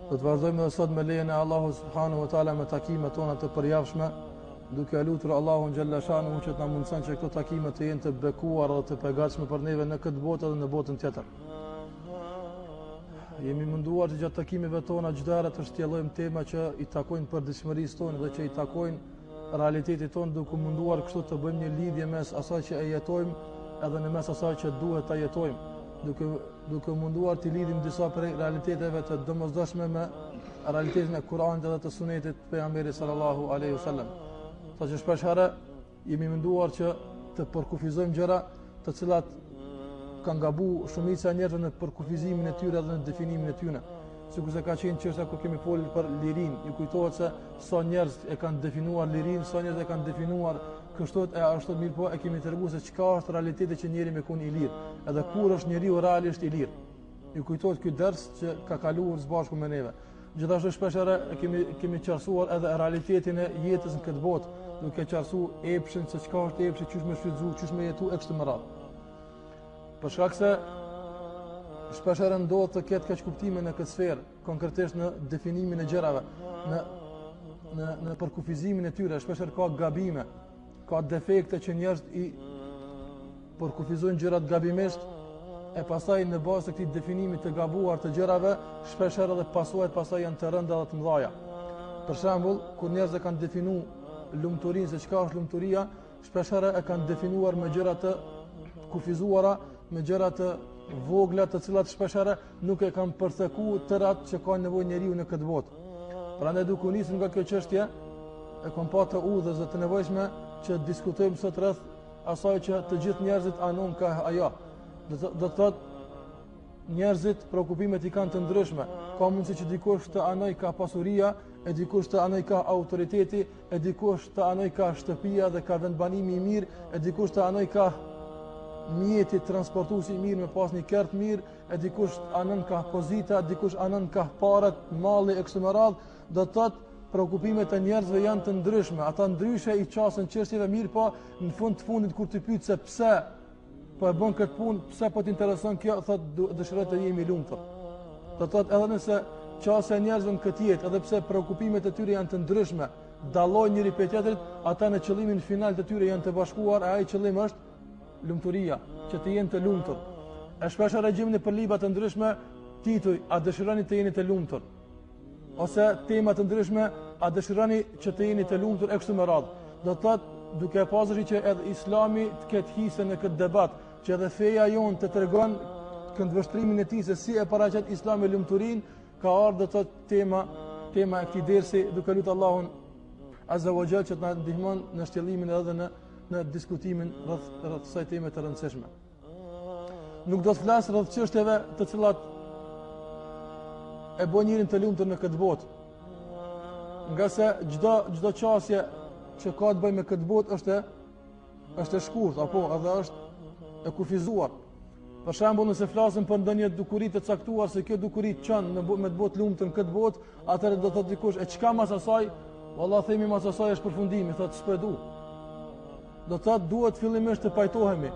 Do të vazhdojmë edhe sot me lejen e Allahut subhanahu wa taala me takimet tona të përjavshme, duke lutur Allahun xhalla shanuhu që të na mundson që këto takime të jenë të bekuara dhe të përgatitur për neve në këtë botë dhe në botën tjetër. Jemi munduar që gjatë takimeve tona çdo herë të shtjellojmë tema që i takojnë përditshmërisë tonë dhe që i takojnë realitetit tonë, duke munduar kështu të bëjmë një lidhje mes asaj që e jetojmë edhe në mes asaj që duhet ta jetojmë. Duke munduar të lidhim disa prej realiteteve të domosdoshme me realitetin e Kuranit dhe të Sunetit të pejgamberit sallallahu alaihi wasallam. Saqë shpesh herë jemi munduar që të përkufizojmë gjëra të cilat kanë gabuar shumica e njerëzve në përkufizimin e tyre dhe në definimin e tyre. Sikur se ka qenë çështja kur kemi folur për lirinë, ju kujtohet se sa njerëz e kanë definuar lirinë, sa njerëz e kanë definuar kështu e ashtu, mirë po e kemi treguar se çka është realiteti që njeriu më kon i lirë, edhe kur është njeriu realisht i lirë. Ju kujtohet ky ders që ka kaluar së bashku me neve. Gjithashtu shpesh kemi qartësuar edhe realitetin e jetës në këtë botë, duke qartësuar epshin se çka është epshi, çish më shfrytzu, çish më jetu e kështu me radhë. Për shkak se shpesh ndodh të ketë kaq kuptime në këtë sferë, konkretisht në definimin e gjërave, në përkufizimin e tyre, shpesh ka gabime, ka defekte që njerëzit i përkufizojnë gjërat gabimisht, e pastaj në bazë të këtij definimi të gabuar të gjërave, shpesh edhe pasojat pastaj janë të rënda dhe të mëdha. Për shembull, kur njerëzit kanë definuar lumturinë se çka është lumturia, shpesh e kanë definuar me gjëra të kufizuara, me gjëra të vogla, të cilat shpesh nuk e kanë përthekuar tërat që ka nevojë njeriu në këtë botë. Prandaj duke u nisur nga kjo çështje, e kam pa të udhëz dhe të nevojshme që diskutojmë sot rreth asaj që të gjithë njerëzit anon ka ajo. Do të thotë njerëzit prekupimet i kanë të ndryshme. Ka mundësi që dikush të anoj ka pasuria, e dikush të anoj ka autoriteti, e dikush të anoj ka shtëpia dhe ka vendbanimi i mirë, e dikush të anoj ka mjeti transportuesi i mirë me pas një kert mirë, e dikush anon ka pozita, dikush anon ka parat, malli e kështu me radhë. Do të thotë prekupimet e njerëzve janë të ndryshme, ata ndryshe i qasën çështjeve, mirë po në fund të fundit kur ti pyet se pse po e bën këtë punë, pse po të intereson kjo, thotë dëshiroj të jemi lumtur. Do thotë edhe nëse qasja e njerëzve në këtë jetë, edhe pse prekupimet e tyre janë të ndryshme, dallojnë njëri prej tjetrit, ata në qëllimin final të tyre janë të bashkuar, e ai qëllim është lumturia, që të jenë të lumtur. E shpesh regjimën për libra të ndryshme tituj, a dëshironi të jeni të lumtur? Ose tema të ndryshme, a dëshironi që të jeni të lumtur e kështu me radhë. Do të thotë, duke pasur që edhe Islami të ketë hise në këtë debat, që edhe feja jonë të tregon këndvështrimin e tij se si e paraqet Islami lumturinë, ka ardhur do të thotë tema e këtij dersi, duke lutur Allahun Azza wa Jall që të na ndihmon në shtjellimin edhe në diskutimin rreth kësaj teme të rëndësishme. Nuk do të flas rreth çështjeve të cilat e bën njërin të lumtur në këtë botë. Nga se çdo çështje që ka të bëjë me këtë botë është e shkurtë, apo edhe është e kufizuar. Për shembull, nëse flasim për ndonjë dukuri të caktuar se kjo dukuri çon me të botë lumtur në këtë botë, atëherë do të thotë dikush, e çka mas asaj? Wallah themi mas asaj është përfundimi, thotë s'po e du. Do të thotë duhet fillimisht të pajtohemi.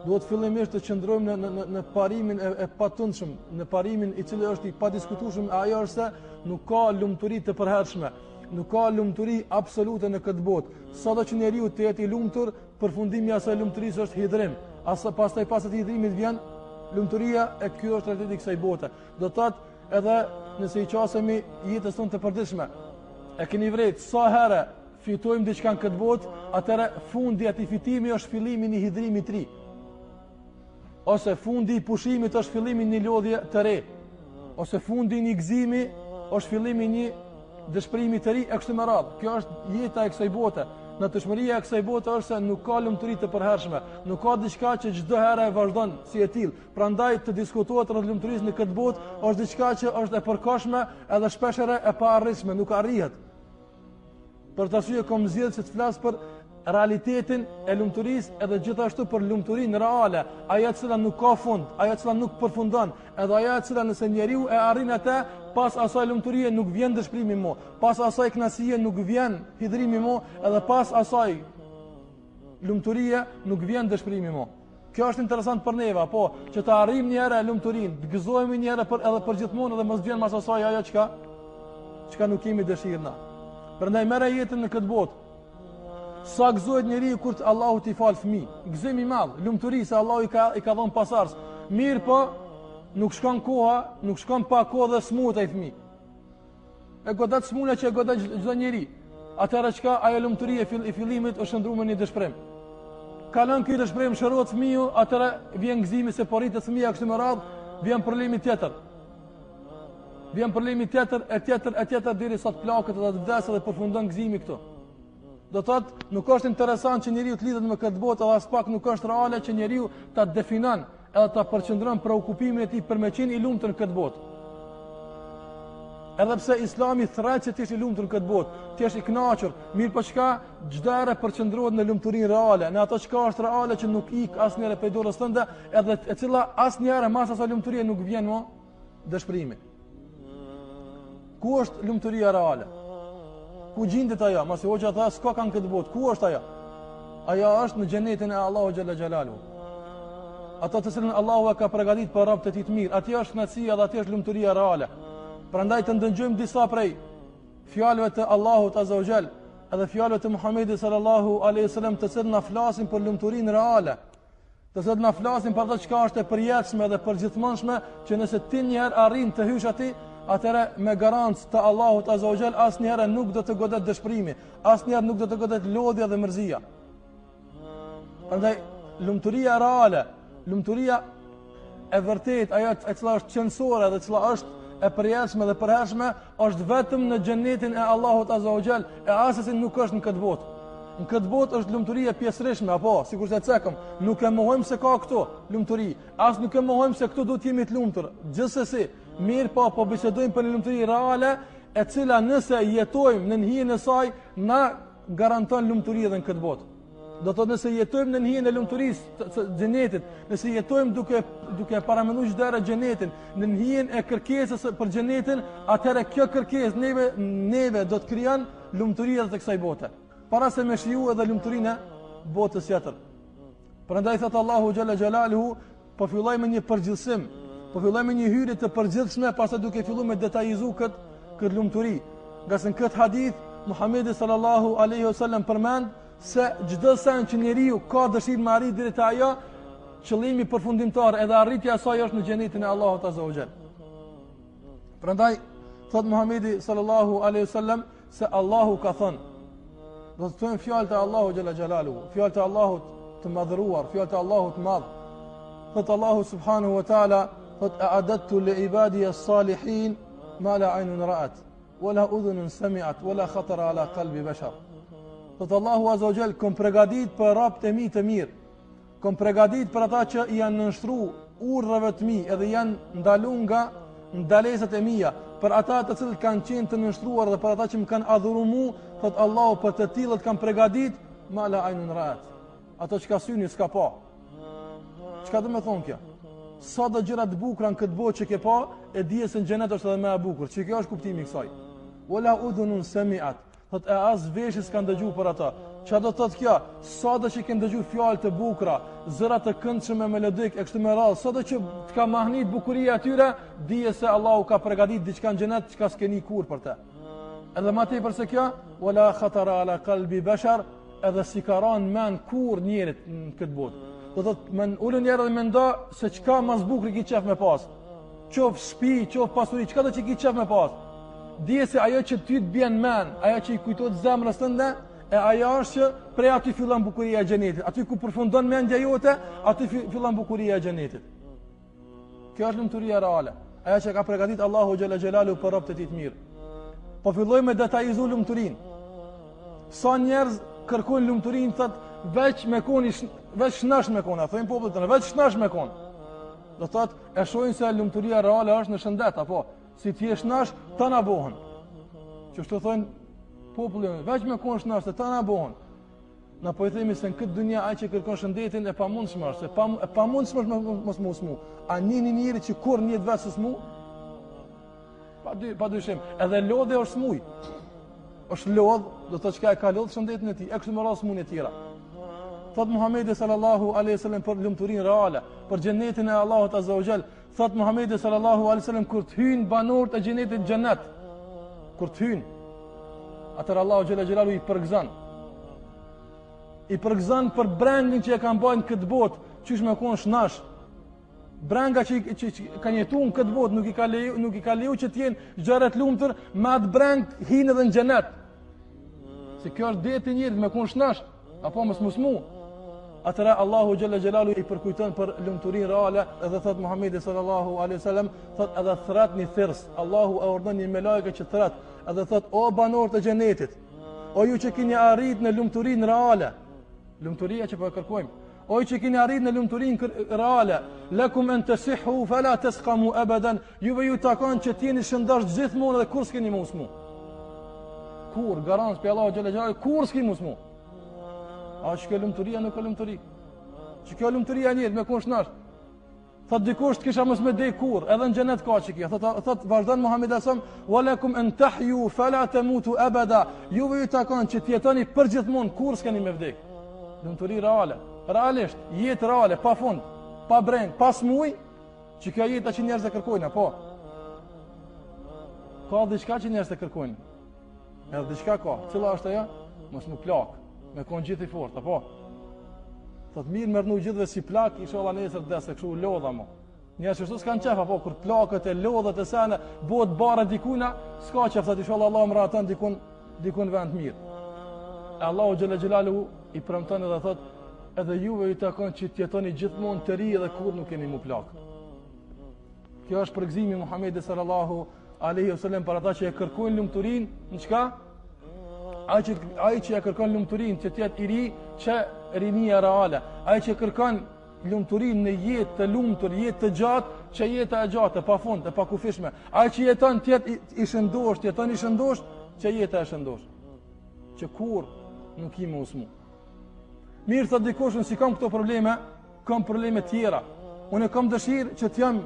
Duhet fillimisht të qëndrojmë në parimin e patundshëm, në parimin i cili është i padiskutueshëm, ajo është se nuk ka lumturi të përhershme, nuk ka lumturi absolute në këtë botë. Sado që njeriu të jetë i lumtur, përfundimi i asaj lumturisë është hidhrim. Pastaj pas atij hidhrimit vjen lumturia, e ky është realiteti i kësaj bote. Do të thotë edhe nëse i qasemi jetës tonë të përditshme, e keni vërejt sa herë fitojmë diçka në këtë botë, atëherë fundi i atij fitimi është fillimi i një hidhrimi të ri. Ose fundi i pushimit është fillimi i një lodhje të re, ose fundi i një gëzimi është fillimi i një dëshpërimi të ri e kështu me radhë. Kjo është jeta e kësaj bote. Natyrshmëria e kësaj bote është se nuk ka lumturi të përhershme, nuk ka diçka që çdo herë e vazhdon si e tillë. Prandaj të diskutohet rreth lumturisë në këtë botë është diçka që është e përkohshme edhe shpeshherë e paarritshme, nuk arrihet. Për të arsye kam zgjedhur që të flas për realitetin e lumturisë edhe gjithashtu për lumturinë reale, ajo e cila nuk ka fund, ajo e cila nuk përfundon, edhe ajo e cila nëse njeriu e arrin atë, pas asaj lumturie nuk vjen dëshpërimi më, pas asaj kënaqësie nuk vjen hidhrimi më, edhe pas asaj lumturie nuk vjen dëshpërimi më. Kjo është interesant për neve, po, që të arrijmë një herë lumturinë, të gëzohemi një herë edhe për gjithmonë dhe mos vjen mas asaj ajo çka çka nuk kemi dëshirë na. Prandaj merre jetën në këtë botë. Sa gëzohet njeriu kur Allahu t'i fal fëmijë. Gëzim i madh, lumturi se Allahu i ka dhënë pasardhës. Mirë po, nuk shkon koha, nuk shkon pa kohë dhe smut ai fëmijë. E godat smuna që e godat çdo njeri. Atëra çka ajo lumturia i fillimit është ndruar në një dëshpërim. Kalon ky dëshpërim shërohet fëmiu, atëra vjen gëzimi se po rritet fëmia kështu me radhë, vjen problemi tjetër. Vjen problemi tjetër, e tjetër deri sa të plakët dhe të vdesë dhe përfundon gëzimi këtu. Do thotë, nuk është interesant që njeriu të lidhet me këtë botë, edhe as pak nuk është reale që njeriu ta definon edhe ta përqendron preokupimin e tij për me qenë i lumtur në këtë botë. Edhe pse Islami thret që ti je i lumtur në këtë botë, ti je i kënaqur, mirë po çka çdo herë përqendrohet në lumturinë reale, në ato çka është reale që nuk ik asnjëherë prej dorës tënde, edhe e cila asnjëherë mas asaj lumturie nuk vjen më dëshpërimi. Ku është lumturia reale? Ku gjendet ajo? Mos e hoxha tha s'ka kanë këtë botë. Ku është ajo? Ajo është në xhenetin e Allahu xhalla xhalalu. Ato të cilën Allahu e ka përgatitur për robët e tij të mirë. Aty është kënaqësia dhe aty është lumturia reale. Prandaj të ndëgjojmë disa prej fjalëve të Allahut azza wa xal, edhe fjalëve të Muhamedit sallallahu alaihi wasallam, të cilët na flasin për lumturinë reale. Të cilët na flasin për ato çka është e përjetshme dhe përgjithmonshme, që nëse ti një herë arrin të hysh aty, atëherë me garancë të Allahut azza wa xal asnjëherë nuk do të godet dëshpërimi, asnjëherë nuk do të godet lodhja dhe mërzia. Prandaj lumturia reale, lumturia e vërtet, ajo e cila është qëndësore dhe e cila është e përjetshme dhe përhershme, është vetëm në xhenetin e Allahut azza wa xal, e asesi nuk është në këtë botë. Në këtë botë është lumturia pjesërishme, apo sikur se cekëm, nuk e mohojmë se ka këto lumturi, as nuk e mohojmë se këto do të jemi të lumtur. Gjithsesi, mirë po bisedojmë për një lumturi reale, e cila nëse jetojmë në hijen e saj, na garanton lumturi edhe në këtë botë. Do të thotë nëse jetojmë në hijen e lumturisë të xhenetit, nëse jetojmë duke paramenduar çdo herë xhenetin, në hijen e kërkesës për xhenetin, atëherë kjo kërkesë neve do të krijon lumturi edhe të kësaj bote, para se me shiju edhe lumturinë botës tjetër. Prandaj thot Allahu xhalla xhalaluhu, po filloj me një përgjithësim, po filloj me një hyrje të përgjithshme, pastaj duke filluar me detajizu këtë lumturi. Nga se në këtë hadith Muhamedi sallallahu alaihi wasallam përmend se çdo sen që njeriu ka dëshirë me arrit deri te ajo, qëllimi përfundimtar edhe arritja e saj është në xhenetin e Allahut azza wa xal. Prandaj thot Muhamedi sallallahu alaihi wasallam se Allahu ka thënë, do të thonë fjalët e Allahut xhalla xhalaluhu, fjalët e Allahut të madhëruar, fjalët e Allahut të madh. Thot Allahu subhanahu wa taala, thot a'adattu li ibadi as-salihin ma la 'aynun ra'at wala udhunun sami'at wala khatara ala qalbi bashar. Thot Allahu azza wa xal, kom përgatit për robët e mi të mirë, kom përgatit për ata që janë nënshtruar urdhrave të mi edhe janë ndaluar nga ndalesat e mia, për ata të cilët kanë qenë të nënshtruar dhe për ata që më kanë adhuruar mua, thot Allahu për të tillët kam përgatit ma la aynun ra'at. Ato që ka syni s'ka pa. Çka do të thonë kjo? Sa do gjëra të bukura në këtë botë që ke pa, e dije se në xhenet është edhe më e bukur. Çi kjo është kuptimi i kësaj? Wala udhunun sami'at. Thot e as veshi s'kan dëgjuar për ata. Çfarë do të thotë kjo? Sado që kanë dëgjuar fjalë të bukura, zëra të këndshme melodik e kështu me radhë, sado që të ka mahnit bukuria atyre, dije se Allahu ka përgatitur diçka në xhenet që s'keni kur për të. Edhe më tepër se kjo, wala khatara ala qalbi bashar, edhe si ka rënë men kur njerit në këtë botë. Do thotë men ulën njerë dhe mendo se çka mas bukur ki qef me pas. Qof shtëpi, qof pasuri, çka do që ki qef me pas. Dije se ajo që ty të bjen men, ajo që i kujtohet zemrës tënde, e ajo është që prej aty fillon bukuria e xhenetit. Aty ku përfundon mendja jote, aty fillon bukuria e xhenetit. Kjo është lumturia reale, ajo që ka përgatitur Allahu xhalla xhelalu për robët e tij të mirë. Po filloj me detajizu lumturinë. Sa njerëz kërkojnë lumturinë, thotë veç me koni, veç shnash me kona, thojnë popullit tonë, veç shnash me kon. Do thotë e shohin se lumturia reale është në shëndet, apo si ti je shnash, ta na bohën. Që shto thonë populli, veç me kon shnash, se ta na bohën. Na po i themi se në këtë dunja ai që kërkon shëndetin e pamundshëm është, e pamundshëm është mos mu smu. A një njeri që kur një vetë së smu? Pa dyshim, edhe lodhe është smuj. Është lodh, do të thotë çka e ka lodh shëndetin e tij, e kështu me radhë smunë të tjera. Thot Muhamedi sallallahu alaihi wasallam për lumturinë reale, për xhenetin e Allahut azza wa xal. Thot Muhamedi sallallahu alaihi wasallam kur të hyjnë banorët e xhenetit xhenet, kur të hynë. Atër Allahu xhalla xhelalu i përgëzon. I përgëzon për brengin që e kanë bajnë këtë botë, qysh me konë shnash. Brenga që kanë jetu në këtë botë, nuk i ka leju që t'jenë gjërat lumtur, me atë breng hinë edhe në xhenet. Se kjo është deti njërit me konë shnash, apo mos musmu. Atëra Allahu xhalla xhelalu i përkujton për lumturinë reale, edhe thot Muhamedi sallallahu alaihi wasallam, thot edhe thratni thirs. Allahu e ordon një melajke që thrat, edhe thot o banorët e xhenetit, o ju që keni arrit në lumturinë reale, lumturia që po e kërkojmë, o ju që keni arrit në lumturinë reale, lakum an tasihhu fala tasqamu abadan, juve ju takon që t'jeni shëndosh gjithmonë dhe kur s'keni musmu. Kur garanc pe Allahu xhalla xhelalu, kur s'keni musmu. A që kjo lumëturia nuk e lumëturi. Që kjo lumëturia njët me kun shnash. Thot dikush të kisha mos me dej kur, edhe në xhenet ka që kjo. Thot vazhdan Muhammed asam, walakum an tahyu fala tamutu abada. Juve ju takon që t'jetoni përgjithmonë, kur s'keni me vdek. Lumëturi reale. Realisht, jetë reale, pa fund, pa breng, pa smuj, që kjo jetë që njerëz e kërkojnë, po. Ka diçka që njerëz e kërkojnë. Edhe diçka ka. Cila është ajo? Mos më plak. Me konë gjithë i fort, apo? Thot mirë mërnu gjithëve si plak, isha Allah nesër dhe se këshu lodha mo. Njerë që shtu s'kanë qef, apo? Kur plakët e lodhët e sene, bëhet bare dikuna, s'ka qef, thot isha Allah më ratën dikun vend mirë. E Allahu xhalla xhelalu i premton edhe thot, edhe juve ju takon që t'jetoni gjithmonë të ri edhe kur nuk keni mu plak. Kjo është përgëzimi Muhamedi sallallahu alaihi wasallam për ata që e kërkojnë lumturinë në çka? Ai që e kërkon lumturinë që t'jetë i ri, që rinia reale. Ai që kërkon lumturinë në jetë të lumtur, jetë të gjatë, që jeta e gjatë, pa fund, e pa kufishme. Ai që jeton t'jetë i shëndosht, jeton i shëndosht, që jeta e shëndosht. Që kur nuk i më usmu. Mirë thot dikush, si kam këto probleme, kam probleme tjera. Unë kam dëshirë që t'jam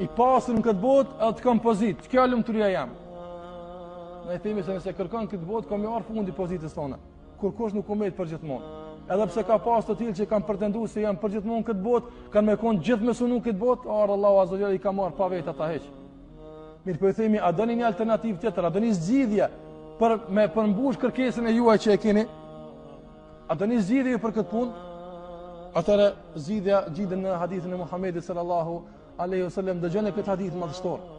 i pasur në këtë botë, edhe t'kam pozitë. Kjo lumturia jam. Ne i themi se nëse kërkon këtë botë, kam i arë fundi pozitës tona. Kur kush nuk umet për gjithmonë. Edhe pse ka pas të tillë që kanë pretenduar se janë për gjithmonë këtë botë, kanë me konë gjithë me sunu këtë botë, Allahu azza wa jalla i ka marrë pa vetë ata hiç. Mirë po i themi, a doni një alternativë tjetër, a doni zgjidhje për me përmbush kërkesën e juaj që e keni? A doni zgjidhje për këtë punë? Atëra zgjidhja gjiden në hadithin e Muhamedit sallallahu alaihi wasallam, dëgjoni këtë hadith madhështor.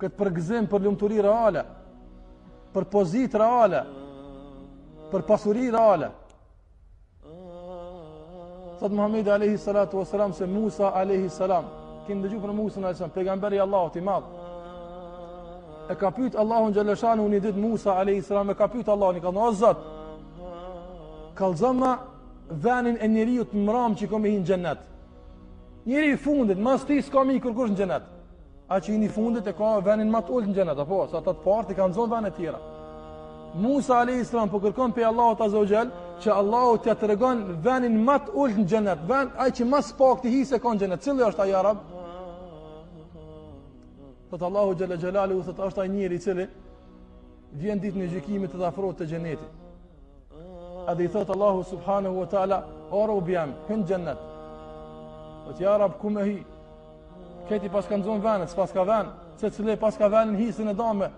Këtë përgëzim për lumturi reale, për pozitë reale, për pasuri reale. Thot Muhamedi alayhi salatu wasalam se Musa alayhi salam, kemi dëgjuar për Musa alayhi salam, pejgamberi i Allahut i madh. E ka pyet Allahun xhallahu shanu një ditë Musa alayhi salam, e ka pyet Allahun, i ka thënë o Zot, kallzoma venin e njeriu të mram që komi në xhenet. Njeri i fundit, mas ti s'ka më kërkush në xhenet. A që i një fundit e ka venin më të ulët në xhenet, apo sa ata të parë i kanë zonë vene tjera. Musa alayhis salam po kërkon pe Allahut azza wa jall që Allahu t'ia tregon venin më të ulët në xhenet, vend ai që më pak të hise ka në xhenet. Cili është ai Arab? Thot Allahu xhalla xhelalu, thot është ai njeri i cili vjen ditën e gjykimit të afrohet te xheneti. A dhe i thot Allahu subhanahu wa taala, o robjam, hyn xhenet. Thot ja Arab ku me hi? Këti pas kanë zonë venet, s'pas ka ven, se cili pas ka venin hisën e dame.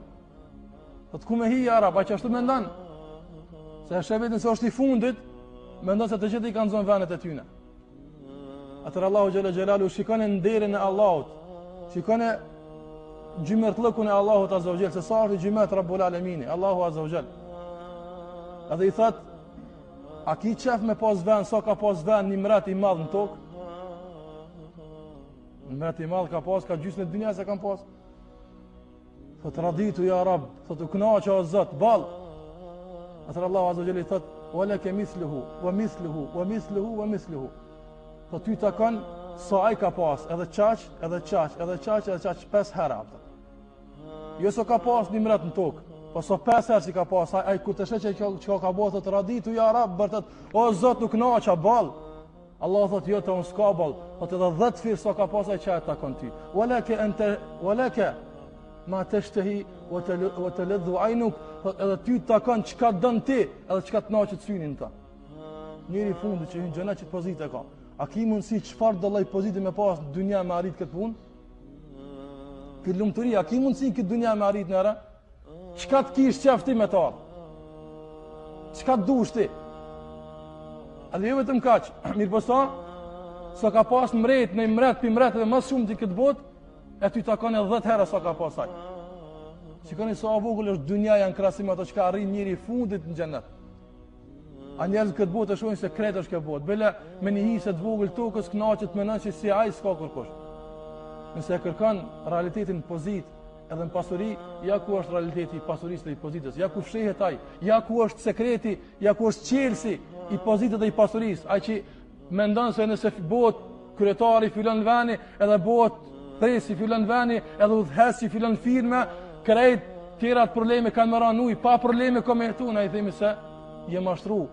Thot ku me hi Arab, a që ashtu me ndan? Se shëvetin se është i fundit, me ndan se të gjithë i kanë zonë venet e tyne. Atër Allahu xhalla xhelalu shikone nderin e Allahut, shikone gjymërtlëkun e Allahut azza wa jall, se sa është gjymët Rabbul Alamini, Allahu azza wa jall. Edhe i thot, a ki qef me pas ven, sa ka pas ven një mret i madh në tokë? Në mret i madh ka pas, ka gjysmë në dynja se kam pas. Thot raditu ja Rab, thot u kënaqja o Zot, ball. Atër Allahu azza wa jall i thot, walaka mithluhu wa mithluhu wa mithluhu wa mithluhu. Thot ty takon sa ai ka pas, edhe çaq, edhe çaq, edhe çaq, edhe çaq 5 herë atë. Jo sa ka pas një mret në tokë, po sa 5 herë si ka pas, ai kur të sheh që ka bëu thot raditu ja Rab, bërtet o Zot u kënaqja ball. Allah thot jo të unë s'ka ball, thot edhe 10 firë sa ka pas ai çaj takon ty. Walaka anta walaka ma tashtahi wa taladhu aynuk, thot edhe ty takon çka don ti, edhe çka të kënaqet synin ta. Njëri i fundit që hyn xhenet që pozitë ka. A ki mundsi çfarë do lloj pozite me pas në dynja me arrit këtë punë? Këtë lumturia, ki mundësin këtë dunja me arrit nëra? Çka të kish qefti me ta? Çka të dush ti? A dhe jo vetëm kaq, mirë po sa ka pas mret, në mret, pi mret dhe mas shumë ti këtë botë, e ty takon edhe 10 herë sa ka pas aj. Shikoni sa vogël është dunjaja në krahasim ato çka arrin njëri i fundit në xhenet. A njerëzit këtë botë e shohin se kretë është kjo botë. Bele me një hisë të vogël tokës kënaqet mendon se si ai s'ka kërkosh. Nëse e kërkon realitetin pozitiv edhe në pasuri, ja ku është realiteti i pasurisë dhe i pozitës, ja ku fshehet ai, ja ku është sekreti, ja ku është qelsi i pozitës dhe i pasurisë. Ai që mendon se nëse bëhet kryetari fillon vani, edhe bëhet presi fillon vani, edhe udhëhesi fillon firma, krejt tjerat probleme kanë më ranë ujë, pa probleme kome jetu, na i themi se je mashtru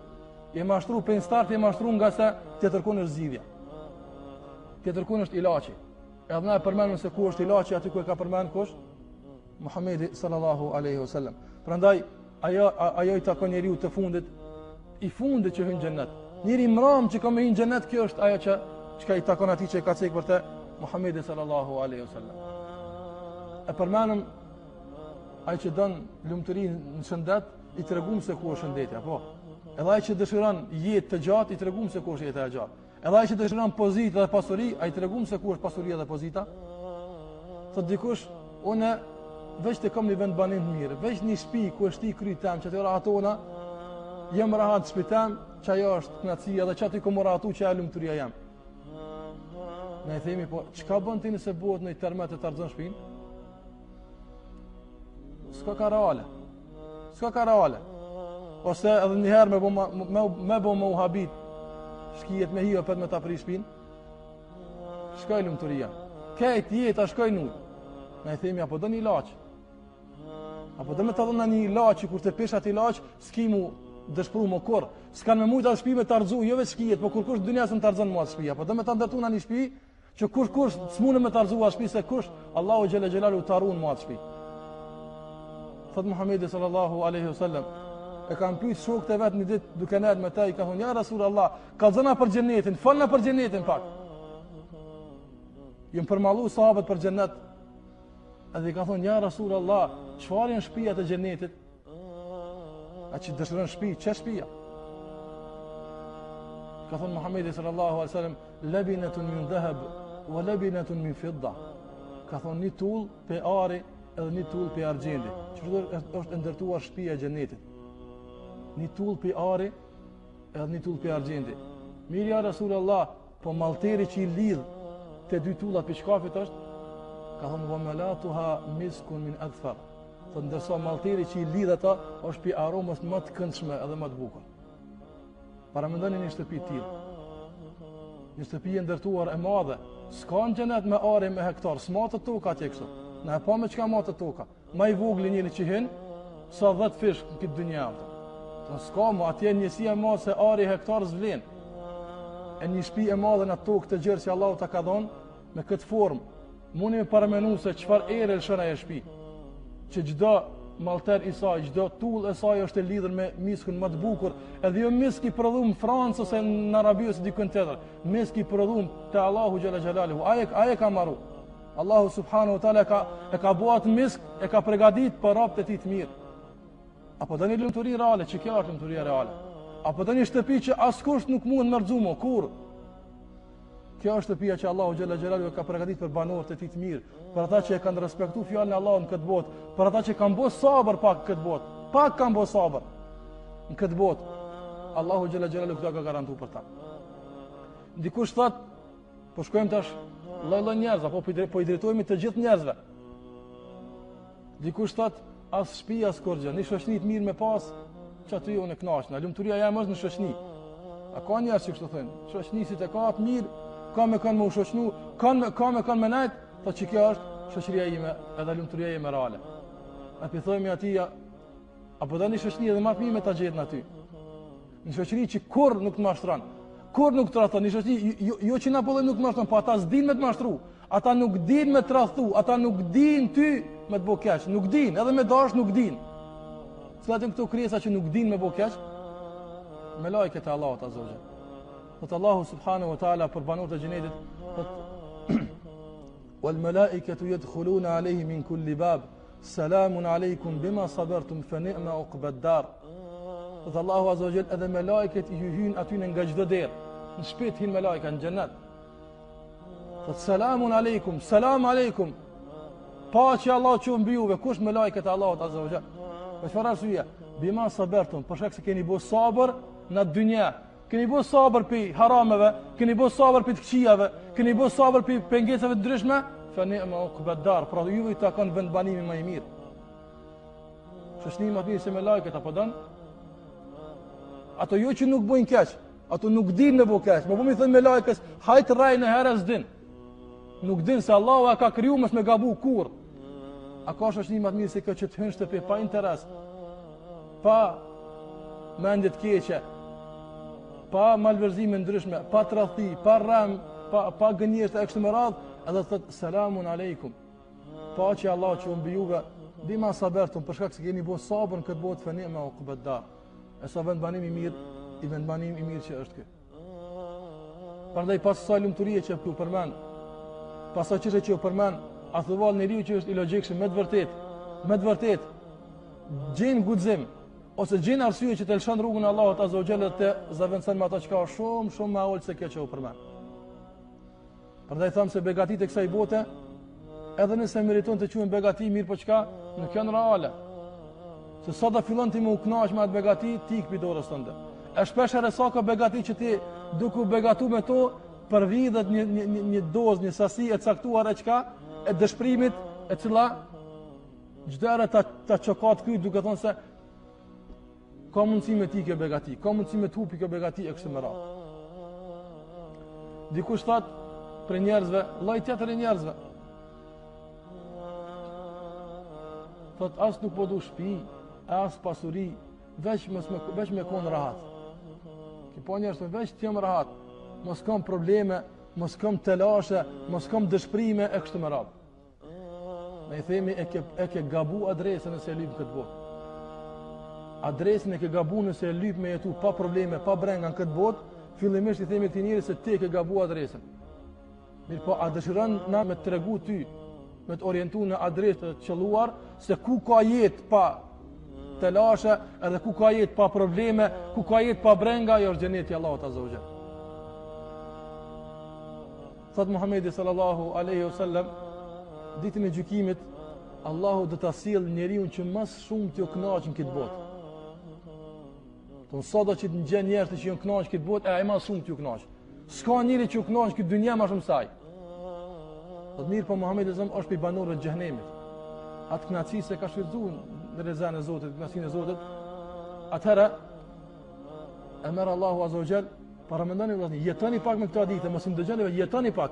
për në start, je mashtru nga se tjetërkun është zgjidhja. Tjetërkun është ilaçi. Edhe na e përmenëm se ku është ilaçi, aty ku e ka përmenë kush? Muhamedi sallallahu alaihi wasallam. Prandaj ajo i takon njeriu të fundit, i fundit që hyn xhennet. Njëri mram që ka me hyn xhennet, kjo është ajo që i takon atij që ka cek për te Muhamedi sallallahu alaihi wasallam. E përmenëm ai që don lumturinë në shëndet, i tregum se ku është shëndetja, po. Edhe ai që dëshiron jetë të gjatë, i tregum se ku është jeta e gjatë. Edhe ai që dëshiron pozitë dhe pasuri, ai tregum se ku është pasuria dhe pozita. Thot dikush, unë veç të kam një vend banim të mirë, veç një shtëpi ku është i krytem, që aty rahatona, jam rahat shpitem, që ajo është kënaqësia dhe që aty ku më rahatu që ajo lumturia jam. Ne i themi, po çka bën ti nëse bëhet në termet e tarxon shtëpinë? S'ka ka reale. Ose edhe njëherë me bo më uhabit, shkijet me hijo për me ta pri shpinë, shkoj lumturia. Kejt jetë a shkoj nuj. Ne i themi, apo do një ilaqë. Apo do me të dhëna një ilaqë, kur të pesh atë ilaqë, s'ki mu dëshpru më kur. S'kan me mujtë atë shpi me tarzu, jo veç shkijet, po kur kush dënja se më tarzën mu atë shpi. Apo do me të ndërtu në një shpi, që kush s'mune me tarzu atë shpi, se kush, Allahu Gjelle Gjelalu tarun mu atë shpi. Thot Muhamedi sallallahu alaihi wasallam, e kanë pyet shokët e vet një ditë duke ndër me ta, i ka thonë ja Rasulullah, kallzona për xhenetin, falna për xhenetin pak. Jem përmallu sahabët për xhenet. Edhe i ka thonë ja Rasulullah, çfarë janë shtëpiat e xhenetit? A që dëshiron shtëpi, ç'është shtëpia? Ka thonë Muhamedi sallallahu alaihi wasallam, labinatun min dhahab wa labinatun min fidda. Ka thonë një tull pe ari edhe një tull për argjendi. Çfarë është ndërtuar shtëpia e xhenetit? Një tull për ari edhe një tull për argjendi. Mirë ja Rasulullah, po mallteri që i lidh te dy tullat për shkafit është? Ka thonë wa malatuha miskun min adfar. Po ndërsa mallteri që i lidh ata është për aromës më të këndshme edhe më të bukur. Para mendoni një shtëpi të tillë. Një shtëpi e ndërtuar e madhe, s'ka në xhenet me are me hektar, s'ma të toka atje kështu. Na e pa me çka matë toka. Ma i vogli njëri që hin, sa 10 fish në këtë dynja. Të s'ka ma, atje njësia ma se ari hektar zvlen. E një shtëpi e madhe në tokë të gjerë që Allahu ta ka dhënë, me këtë formë, mundi me paramenu se çfarë erë lëshon ajo shtëpi. Që çdo mallter i saj, çdo tull e saj është e lidhur me miskun më të bukur, edhe jo misk i prodhuar në Francë ose në Arabi ose diku tjetër. Misk i prodhuar te Allahu xhala xhalaluhu. Ai ka marru. Allahu subhanahu wa taala e ka buat misk, e ka përgatit për robët e tij të mirë. Apo dani lumturi reale, që kjo është lumturia reale. Apo dani shtëpi që askush nuk mund mërxumo kur. Kjo është shtëpia që Allahu xhalla xhelalu ka përgatit për banorët e tij të mirë, për ata që e kanë respektuar fjalën e Allahut në këtë botë, për ata që kanë bërë sabër pak këtë botë, pak kanë bërë sabër në këtë botë. Allahu xhalla xhelalu këtë ka garantuar për ta. Dikush thot, po shkojmë tash lloj njerëz, apo po i drejtohemi të gjithë njerëzve. Dikush thot, as shtëpi as kurrë, një shoqëni të mirë me pas, që aty unë kënaqem. Lumturia jam është në shoqëni. A ka njerëz që kështu thonë, shoqënisit e ka të mirë, ka me kanë më shoqënu, kanë me najt, po që kjo është shoqëria ime, edhe lumturia ime reale. A pi thojmë atij, apo dani shoqëni edhe më të mirë me ta gjetën aty. Një shoqëri që kurrë nuk të mashtron. Kur nuk tradhton, një shoqëri jo që na po nuk mashtron, po ata s'din me të mashtru. Ata nuk din me tradhtu, ata nuk din ty me të bëu keq, nuk din, edhe me dash nuk din. Cilat janë këto krijesa që nuk din me bëu keq? Me lajket e Allahut azza wa jalla. Allahu subhanahu wa taala për banorët e xhenetit, wal malaikatu yadkhuluna alayhi min kulli bab salamun alaykum bima sabartum fa ni'ma uqbad dar. Dhe Allahu azza wa jall edhe me lajket i hyjnë aty nga çdo derë. Në shpejt hin me lajka në xhennet. Thot selamun aleikum, selam aleikum. Paqja Allah që mbi juve, kush me lajket Allahut azza wa jall. Me çfarë arsye? Bima sabartum, për shkak se keni bërë sabër në dynja. Keni bërë sabër për harameve, keni bërë sabër për të këqijave, keni bërë sabër për pengesave të ndryshme, fa ni'ma uqbad dar, pra juve i takon vendbanimi më i mirë. Shoqënimi më i mirë se me lajket apo don? Ato jo që nuk bojnë keq, ato nuk dinë me bo keq. Po mi thënë me lajkës, hajtë raj në herë s'din. Nuk din se Allahu a ka kriju mos me gabu kur. A ka shoqëni më të mirë se kjo që të hyn shtëpi pa interes, pa mendje të keqe, pa malverzime ndryshme, pa tradhti, pa rrem, pa gënjeshtër e kështu me radhë, edhe thot selamun aleikum. Paqja Allah që mbi juve, bima sabertum, për shkak se keni bërë sabër në këtë botë, fa ni'ma uqbad dar. E sa vendbanim i mirë, i vendbanim i mirë që është kë. Prandaj pas sa lumturie që u përmend, pas sa çështje që u përmend, a thuval njeriu që është i logjikshëm me të vërtet, gjen guxim ose gjen arsye që të lëshon rrugën e Allahut azza wa jalla të zaventson me ato që ka shumë më ul se kjo që u përmend. Prandaj them se begatitë e kësaj bote, edhe nëse meriton të quhen begati mirë, po çka, nuk janë reale. Se sa do fillon ti më u kënaq me atë begati, ti ikpi dorës tënde. E shpesh herë sa ka begati që ti duke begatu me to, përvidhet një dozë, një sasi e caktuar e çka, e dëshpërimit, e cila çdo herë ta çokat ky duke thonë se ka mundësi me ti kjo begati, ka mundësi me të hupi kjo begati e kështu me radhë. Dikush thot për njerëzve, lloj tjetër i njerëzve. Thot as nuk po du shtëpi, as pasuri, veç me kon rahat. Ki po njerëz të veç të jem rahat, mos kam probleme, mos kam telashe, mos kam dëshpërime e kështu me radhë. Ne i themi e ke gabu adresën nëse e lyp këtë botë. Adresën e ke gabu nëse e lyp me jetu pa probleme, pa brenga në këtë botë, fillimisht i themi këtij njeri se ti e ke gabu adresën. Mirë po, a dëshiron na me të tregu ty, me të orientu në adresë të qëlluar, se ku ka jetë pa telashe, edhe ku ka jetë pa probleme, ku ka jetë pa brenga, jo është xheneti Allahut azza wa jall. Thot Muhamedi sallallahu alaihi wasallam, ditën e gjykimit, Allahu do ta sjellë njeriu që më shumë t'ju kënaqë në këtë botë. Ton sado që të ngjen njerëz që janë kënaqë këtë botë, ai më shumë t'ju kënaqë. S'ka njëri që u kënaqë këtë dynjë më shumë saj. Thot mirë, po Muhamedi sallallahu është për banorët e xhenemit. Atë kënaqësi se ka shfrytzuar në rezan e Zotit, kënaqësinë e Zotit. Atëherë e merr Allahu azza wa jall, para mendoni vëllai, jetoni pak me këtë ditë, mos i dëgjoni, jetoni pak.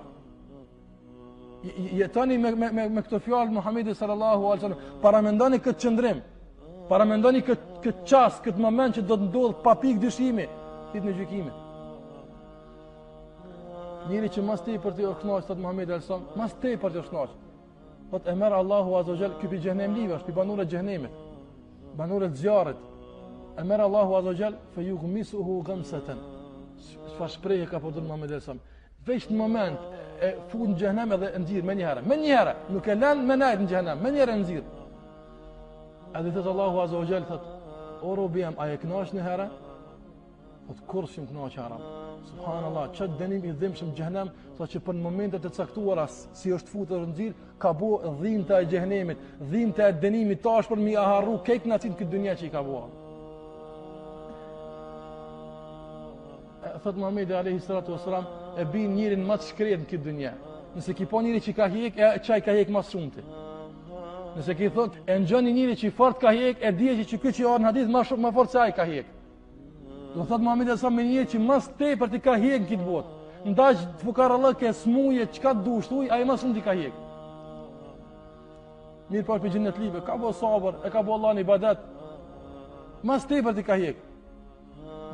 Jetoni me këtë fjalë Muhamedi sallallahu alaihi wasallam, para mendoni këtë qëndrim, para mendoni këtë çast, këtë moment që do të ndodh pa pikë dyshimi ditën e gjykimit. Njëri që mas tepër të kënaqë, thot Muhamedi sallallahu alaihi wasallam, mas tepër të kënaqë. Thot e merr Allahu azza wa jall ky pi xhenem live, është pi banorët e xhenemit, banorët e zjarrit. E merr Allahu azza wa jall fa yughmisuhu ghamsatan. Çfarë shprehje ka po thënë Muhamedi sallallahu alaihi wasallam? Veç në moment e fut në xhenem edhe nxirr me një herë, nuk e lën me najt në xhenem, me një herë nxirr. Edhe thot Allahu azza wa jall, thot o robi jam, a e kënaq në herë? Thot kurrë s'm kënaq haram. Subhanallah, çat dënim i dhimbshëm xhenem, thotë që për momentet e caktuara si është futur në nxirr, ka bu dhimbta e xhenemit, dhimbta e dënimit tash për mi harru këtë natin këtë dynjë që i ka buar. Thot Muhamedi alayhi salatu wasalam, e bin njërin më të shkret në këtë dynjë. Nëse ki po njëri që ka hek, çaj ka hek më shumëti. Nëse ki thot e ngjoni njëri që fort ka hek, e dije që ky që ardh në hadith më fort se ai ka hek. Do thot Muhamedi sa me njëri që më tepër ti ka hek në këtë botë. Ndaj fukarallëk smuje çka dush thuj, ai më shumë ti ka hek. Mirë po për xhenet libe, ka bo sabër, e ka bo Allah në ibadet. Më tepër ti ka hek.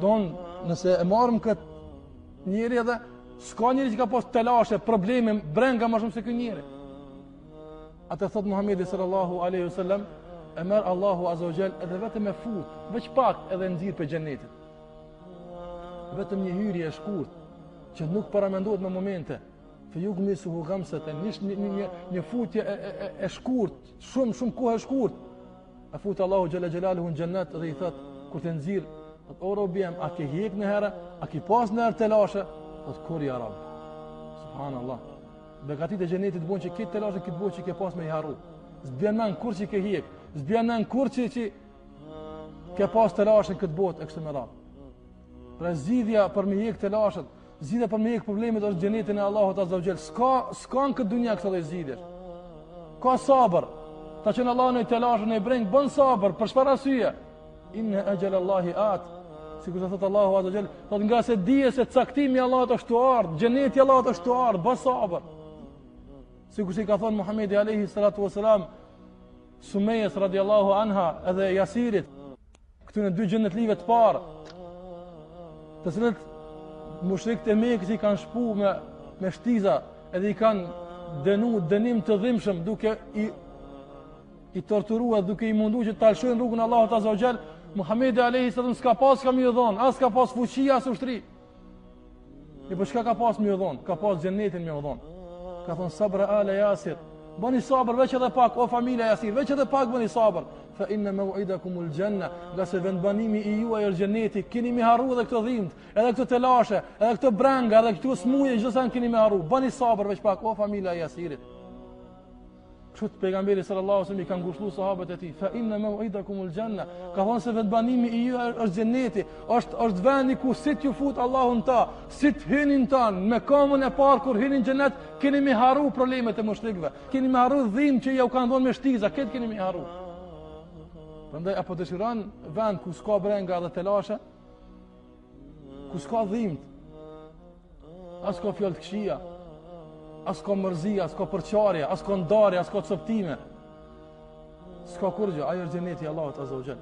Don nëse e marrim këtë njëri edhe s'ka njëri që ka pas telashe, probleme, brenga më shumë se ky njëri. Atë thot Muhamedi sallallahu alaihi wasallam, e merr Allahu azza wa jall edhe vetëm e fut, veç pak edhe nxirr për xhenetin. Vetëm një hyrje e shkurt që nuk paramendohet me momente. feyugmisuhu ghamsatan, një futje e shkurt, shumë kohë e shkurt. E fut Allahu xhalla xhelaluhu në xhennet dhe i thot kur të nxirr, thot o robi jam, a ke hek në herë, a ke pas në herë të lashe? Thot kur ja Rab. Subhanallah. Begatit e xhenetit bën që këtë të lashe këtë bën që ke pas me i harru. S'bjen men kur që ke hek, s'bjen men kur që ke pas të lashe në këtë botë e kështu me radhë. Pra zgjidhja për me hek të lashet, zgjidhja për me hek problemet është xhenetin e Allahut azza wa jall. S'ka në këtë dunja këto lloj zgjidhjesh. Ka sabër. Ta që në Allah në i telashën e brengë, bën sabër, për shpar asyje. Inna ajal Allahi atë. Si kur të thotë Allahu azza wa jall, thot nga se dije se caktimi Allahut është të ardhë, xheneti Allahut është të ardhë, bën sabër. Si kur si ka thonë Muhamedi alayhi salatu wasalam, Sumejës radiallahu anha edhe Jasirit, këtu në dy xhenetlive të parë, të cilët mushrikët e Mekës i kanë shpu me shtiza, edhe i kanë dënim të dhimbshëm duke i torturuar, duke i munduar që të talshojnë rrugën e Allahut azza wa jall. Muhamedi alayhi salam s'ka pas kam ju dhon, as ka pas fuqi as ushtri. Po çka ka pas më u dhon? Ka pas xhenetin më u dhon. Ka thon sabra ala Yasir. Bani sabër veç edhe pak, o familja Yasir, veç edhe pak bani sabër. Fa inna maw'idakumul janna, nga se vendbanimi i juaj është xheneti. Keni më harru edhe këto dhimbje, edhe këto telashe, edhe këto branga, edhe këto smuje, çdo sa keni më harru. Bani sabër veç pak, o familja Yasirit. Kështu pejgamberi sallallahu alaihi wasallam i kanë ngushëlluar sahabët e tij, fa inna maw'idakumul janna, ka thonë se vendbanimi i juaj është xheneti, është vendi ku si t'ju fut Allahu në ta, si të hynin tan, me kamën e parë kur hynin në xhenet, keni më harru problemet e mushrikëve, keni më harru dhimbje që ju kanë dhënë me shtiza, këtë keni më harru. Prandaj apo dëshiron vend ku s'ka brenga dhe telashe, ku s'ka dhimbje, as ka fjalë të këqija, as ka mërzia, as ka përqarje, as ka ndarje, as ka coptime. S'ka kur gjë, ajo është xheneti i Allahut azza wa jall.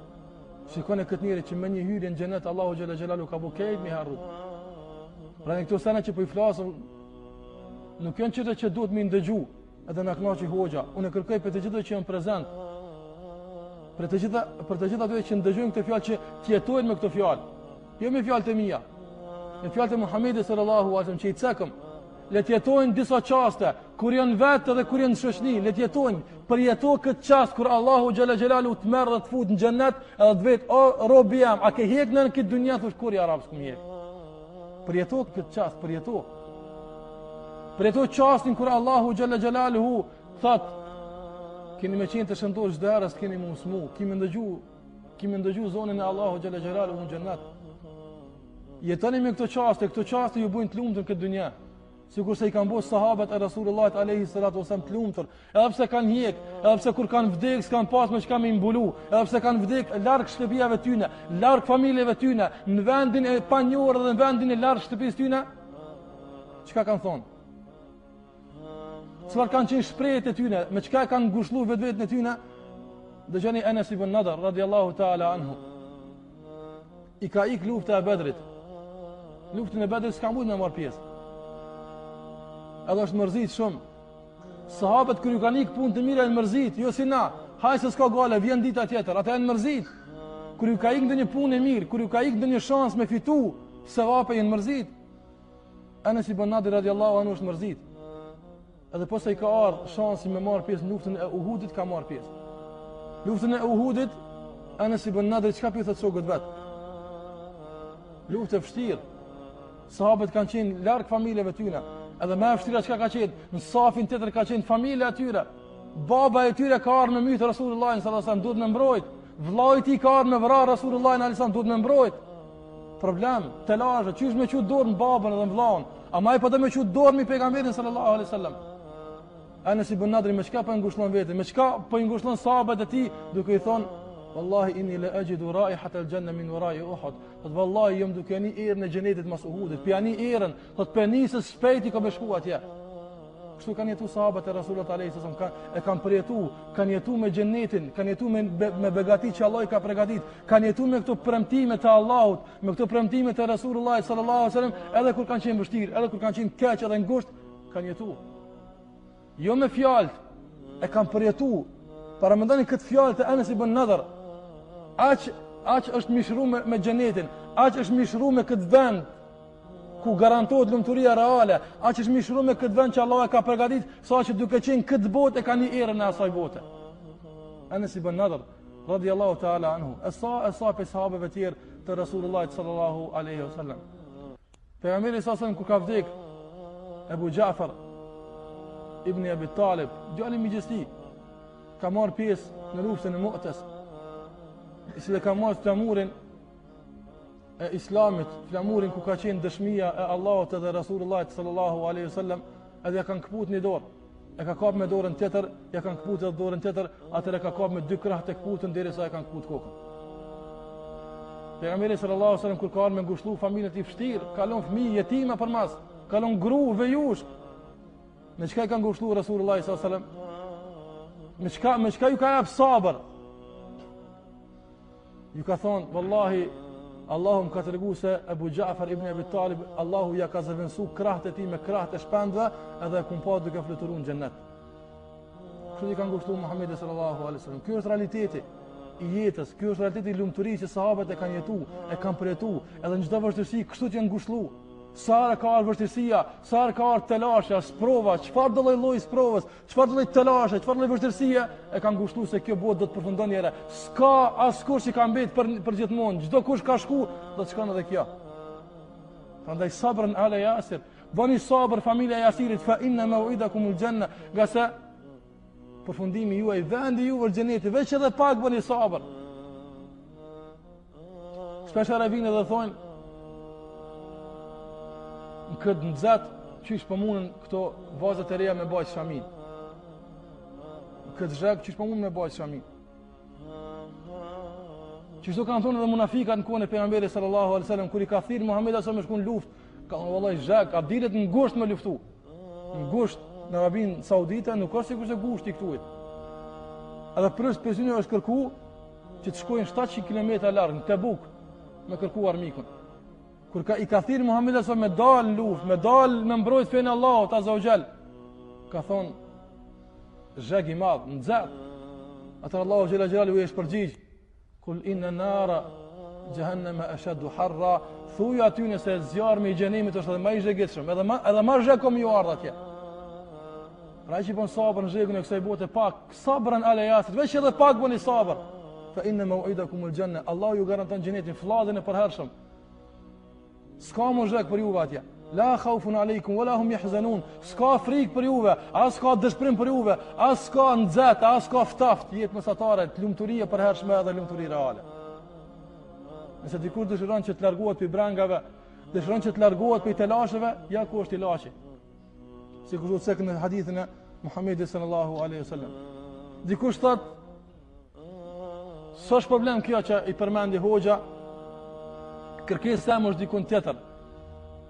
Shikoni këtë njeri që me një hyrje në xhenet Allahu xhalla xhelalu ka bukejt mi harru. Pra në këto sene që po i flasëm, nuk janë çështë që duhet më ndëgju, edhe na kënaqi hoxha. Unë kërkoj për të gjithë që janë prezant. Për të gjithë ato që ndëgjojnë këtë fjalë që jetojnë me këtë fjalë. Jo me fjalët e mia. Me fjalët e Muhamedit sallallahu alaihi wasallam që i cekëm. Le të jetojnë disa çaste kur janë vetë dhe kur janë në shoqni, le të jetojnë përjeto këtë çast kur Allahu xhalla xhelalu të merr dhe të fut në xhennet edhe të vet o robi jam, a ke hek në këtë dunjë thosh kur ja rabs kum hek. Përjeto këtë çast, përjeto çastin kur Allahu xhalla xhelalu thot keni më qenë të shëndosh çdo herë, s'keni më usmu, kemi ndëgju zonën e Allahu xhalla xhelalu në xhennet. Jetoni me këto çaste ju bujnë të lumtur këtë dunjë. Sikur se i kanë bërë sahabët e Rasulullahit alayhi salatu wasallam të lumtur, edhe pse kanë hjek, edhe pse kur kanë vdek s'kan pas me çka më mbulu, edhe pse kanë vdek larg shtëpiave tyne, larg familjeve tyne, në vendin e panjohur dhe në vendin e larg shtëpisë tyne, çka kanë thonë? Çfarë kanë qenë shprehjet e tyne, me çka kanë ngushëlluar vetveten e tyne? Dëgjoni Anas ibn Nadr radhiyallahu ta'ala anhu. I ka ik lufta e Bedrit. Luftën e Bedrit s'ka mujt me marr pjesë. Edhe është mërzit shumë. Sahabët kër ju kanë ikë punë të mira e në mërzit, jo si na, haj se s'ka gale, vjen dita tjetër, ata e në mërzit. Kër ju ka ikë ndë një punë e mirë, kër ju ka ikë ndë një shans me fitu, se vape i në mërzit. Anas ibn Nadr radiallahu anhu është mërzit. Edhe posa i ka ardhë shansi me marë pjesë në luftën e Uhudit, ka marë pjesë. Luftën e Uhudit, Anas ibn Nadr, qka për i thëtë shokët vetë? Luftë e fështirë. Sahabët kanë qenë largë familjeve tyne. Edhe me vështira çka ka qenë, në safin tjetër ka qenë familja e tyre. Baba e tyre ka ardhur me mytë Rasulullahin sallallahu alaihi wasallam, duhet me mbrojt. Vllai i tij ka ardhur me vrarë Rasulullahin sallallahu alaihi wasallam, duhet me mbrojt. Problem, telashe, çysh me çu dorë në babën edhe në vllaun, ama ai po të me çu dorë mi pejgamberin sallallahu alaihi wasallam. Anas ibn Nadr me çka po ngushllon veten, me çka po i ngushllon sahabët e tij, duke i thonë wallahi inni la ajidu raihata al-janna min wara'i Uhud. Thot wallahi jam duke ani erën e xhenetit mas Uhudit. Pi ani erën, thot penisës shpejt i ka me shku atje. Kështu kanë jetu sahabët e Rasulullah alayhi wasallam, e kanë përjetu, kanë jetu me xhenetin, kanë jetu me begati që Allah i ka përgatit, kanë jetu me këto premtime të Allahut, me këto premtime të Rasulullah sallallahu alaihi wasallam, edhe kur kanë qenë vështirë, edhe kur kanë qenë keq edhe ngushtë, kanë jetu. Jo me fjalë, e kanë përjetu. Para mendoni këtë fjalë të Anas ibn Nadr. Aq është mishru me xhenetin, aq është mishru me këtë vend ku garantohet lumturia reale, aq është mishruar me këtë vend që Allah e ka përgatitur, saqë duke qenë këtë botë e ka një erën e asaj bote. Anas ibn Nadr radiyallahu ta'ala anhu, asa pe sahabëve të tjerë të Rasulullah sallallahu alaihi wasallam. Pejgamberi sa kur ka vdek Abu Ja'far ibn Abi Talib, djali i gjesti, ka marrë pjesë në luftën e Mu'tas. Isle ka marrë flamurin e Islamit, flamurin ku ka qenë dëshmia e Allahut dhe Rasulullah sallallahu alaihi wasallam, edhe ja kanë kput një dorë. E ka kap me dorën tjetër, ja kanë kput edhe dorën tjetër, atëre ka kap me dy krah të kputën derisa e kanë kput kokën. Pejgamberi sallallahu alaihi wasallam kur ka ardhur me ngushëllu familjen e vështirë, kalon fëmijë jetima përmas, kalon gru vejush. Me çka i ka ngushëllu Rasulullah sallallahu alaihi wasallam? Me çka ju ka jap sabër? Ju ka thonë, wallahi, Allahu më ka të regu se Abu Ja'far ibn Abi Talib, Allahu ja ka zëvendësu krahët e ti me krahët e shpendve, edhe kum pa duke fluturun në xhennet. Kështu i ka ngushëllu Muhamedi sallallahu alaihi wasallam. Ky është realiteti i jetës, ky është realiteti i lumturisë që sahabët e kanë jetu, e kanë përjetu, edhe në çdo vështirësi kështu që janë ngushëllu. Sa ka ardhur vështirësia, sa ka ardhur telasha, sprova, çfarë do lloj sprovës, çfarë do lloj telashe, çfarë lloj vështirësie e kanë ngushëlluar se kjo botë do të përfundon një herë. S'ka askush që ka mbetë për gjithmonë, çdo kush ka shku, do të shkon edhe kjo. Prandaj sabrën ala Yasir, bani sabër familja e Yasirit, fa inna maw'idakumul janna, gjasa përfundimi juaj, vendi juaj në xhenet, veç edhe pak bani sabër. Shpesh vinë dhe thonë në këtë nëzat, qysh për munën këto vazët e reja me bajt shamin. Në këtë zhek, qysh për munën me bajt shamin. Qysh do kanë thonë edhe munafikat në kone pejgamberi sallallahu alaihi wasallam, kur i ka thirrë Muhamedi sa me shku në luft, ka thonë vallai zhek, a dilet në ngusht me luftu. Në ngusht në Arabinë Saudite nuk është sikur se gushti këtuit. Edhe personi është kërku që të shkojnë 700 km larg në Tebuk me kërku armikun. Kur i ka thirrë Muhamedi sa me dal në luftë, me dal me mbrojtje fen Allahut azza wa jall, ka thonë zheg i madh, nxat. Atë Allahu xhela xhelalu i shpërgjigj, kul inna nara jahannama ashaddu harra, thuaj aty nëse zjarmi i xhenemit është edhe më i zhegëtshëm, edhe më zhegom ju ardh atje. Pra që bon sabër në zhegën e kësaj bote pak, sabrën ala Yasir, veç edhe pak boni sabër. Fa inna maw'idakumul janna, Allahu ju garanton xhenetin, flladhen e përhershëm. S'ka më zhek për juve atje. La khawfun aleikum wala hum yahzanun. S'ka frikë për juve, as s'ka dëshpërim për juve, as s'ka nxehtë, as s'ka ftaft, jetë mesatare, lumturia e përhershme dhe lumturi reale. Nëse dikur dëshiron që të largohet prej brangave, dëshiron që të largohet prej telasheve, ja ku është ilaçi. Sikur thotë se në hadithin e Muhamedit sallallahu alaihi wasallam. Dikush thot, s'është problem kjo që i përmendi hoxha, kërkesa më është dikun tjetër,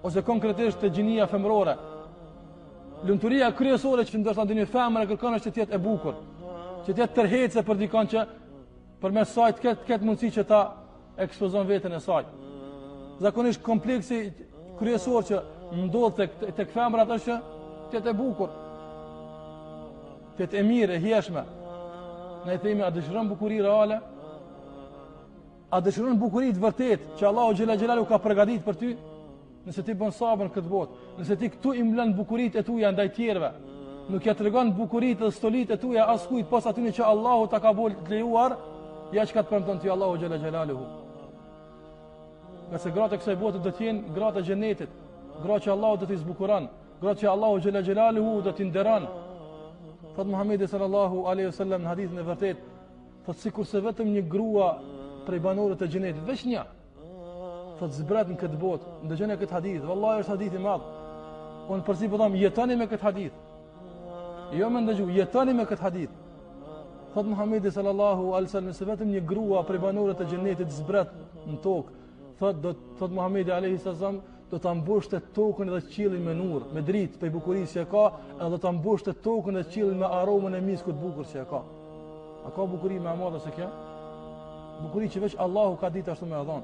ose konkretisht të gjinia femrore. Lumturia kryesore që ndoshta ndonjë femër e kërkon është të jetë e bukur, që të jetë tërheqëse për dikon që përmes saj të ketë mundësi që ta ekspozon veten e saj. Zakonisht kompleksi kryesor që ndodh tek femrat është që të jetë e bukur, të jetë e mirë, e hjeshme. Ne i themi, a dëshiron bukuri reale? A dëshiron bukuri të vërtet që Allahu xhela xhelalu ka përgatitur për ty? Nëse ti bën sabër në këtë botë, nëse ti këtu i mbledh bukuritë e tua ndaj tjerëve, nuk ja tregon bukuritë dhe stolitë e tua askujt pas atyre që Allahu ta ka bërë të lejuar, ja çka të premton ti Allahu xhela xhelaluhu. Nëse gratë e kësaj bote do të jenë gratë e xhenetit, gratë që Allahu do t'i zbukuron, gratë që Allahu xhela xhelaluhu do t'i nderon. Thot Muhamedi sallallahu alaihi wasallam në hadithin e vërtet, thot sikur se vetëm një grua prej banorëve të xhenetit, veç një, thot zbret në këtë botë, ndëgjoni këtë hadith, vallahi është hadith i madh. Unë përsi po them, jetoni me këtë hadith. Jo më ndëgju, jetoni me këtë hadith. Thot Muhamedi sallallahu alaihi wasallam, se vetëm një grua prej banorëve të xhenetit zbret në tokë, thot Muhamedi alaihi wasallam, do ta mbushte tokën dhe qiellin me nur, me dritë, për bukurisë që ka, edhe do ta mbushte tokën dhe qiellin me aromën e miskut të bukur që ka. A ka bukuri më e madhe se kjo? Bukuri që veç Allahu ka ditë ashtu me dhon.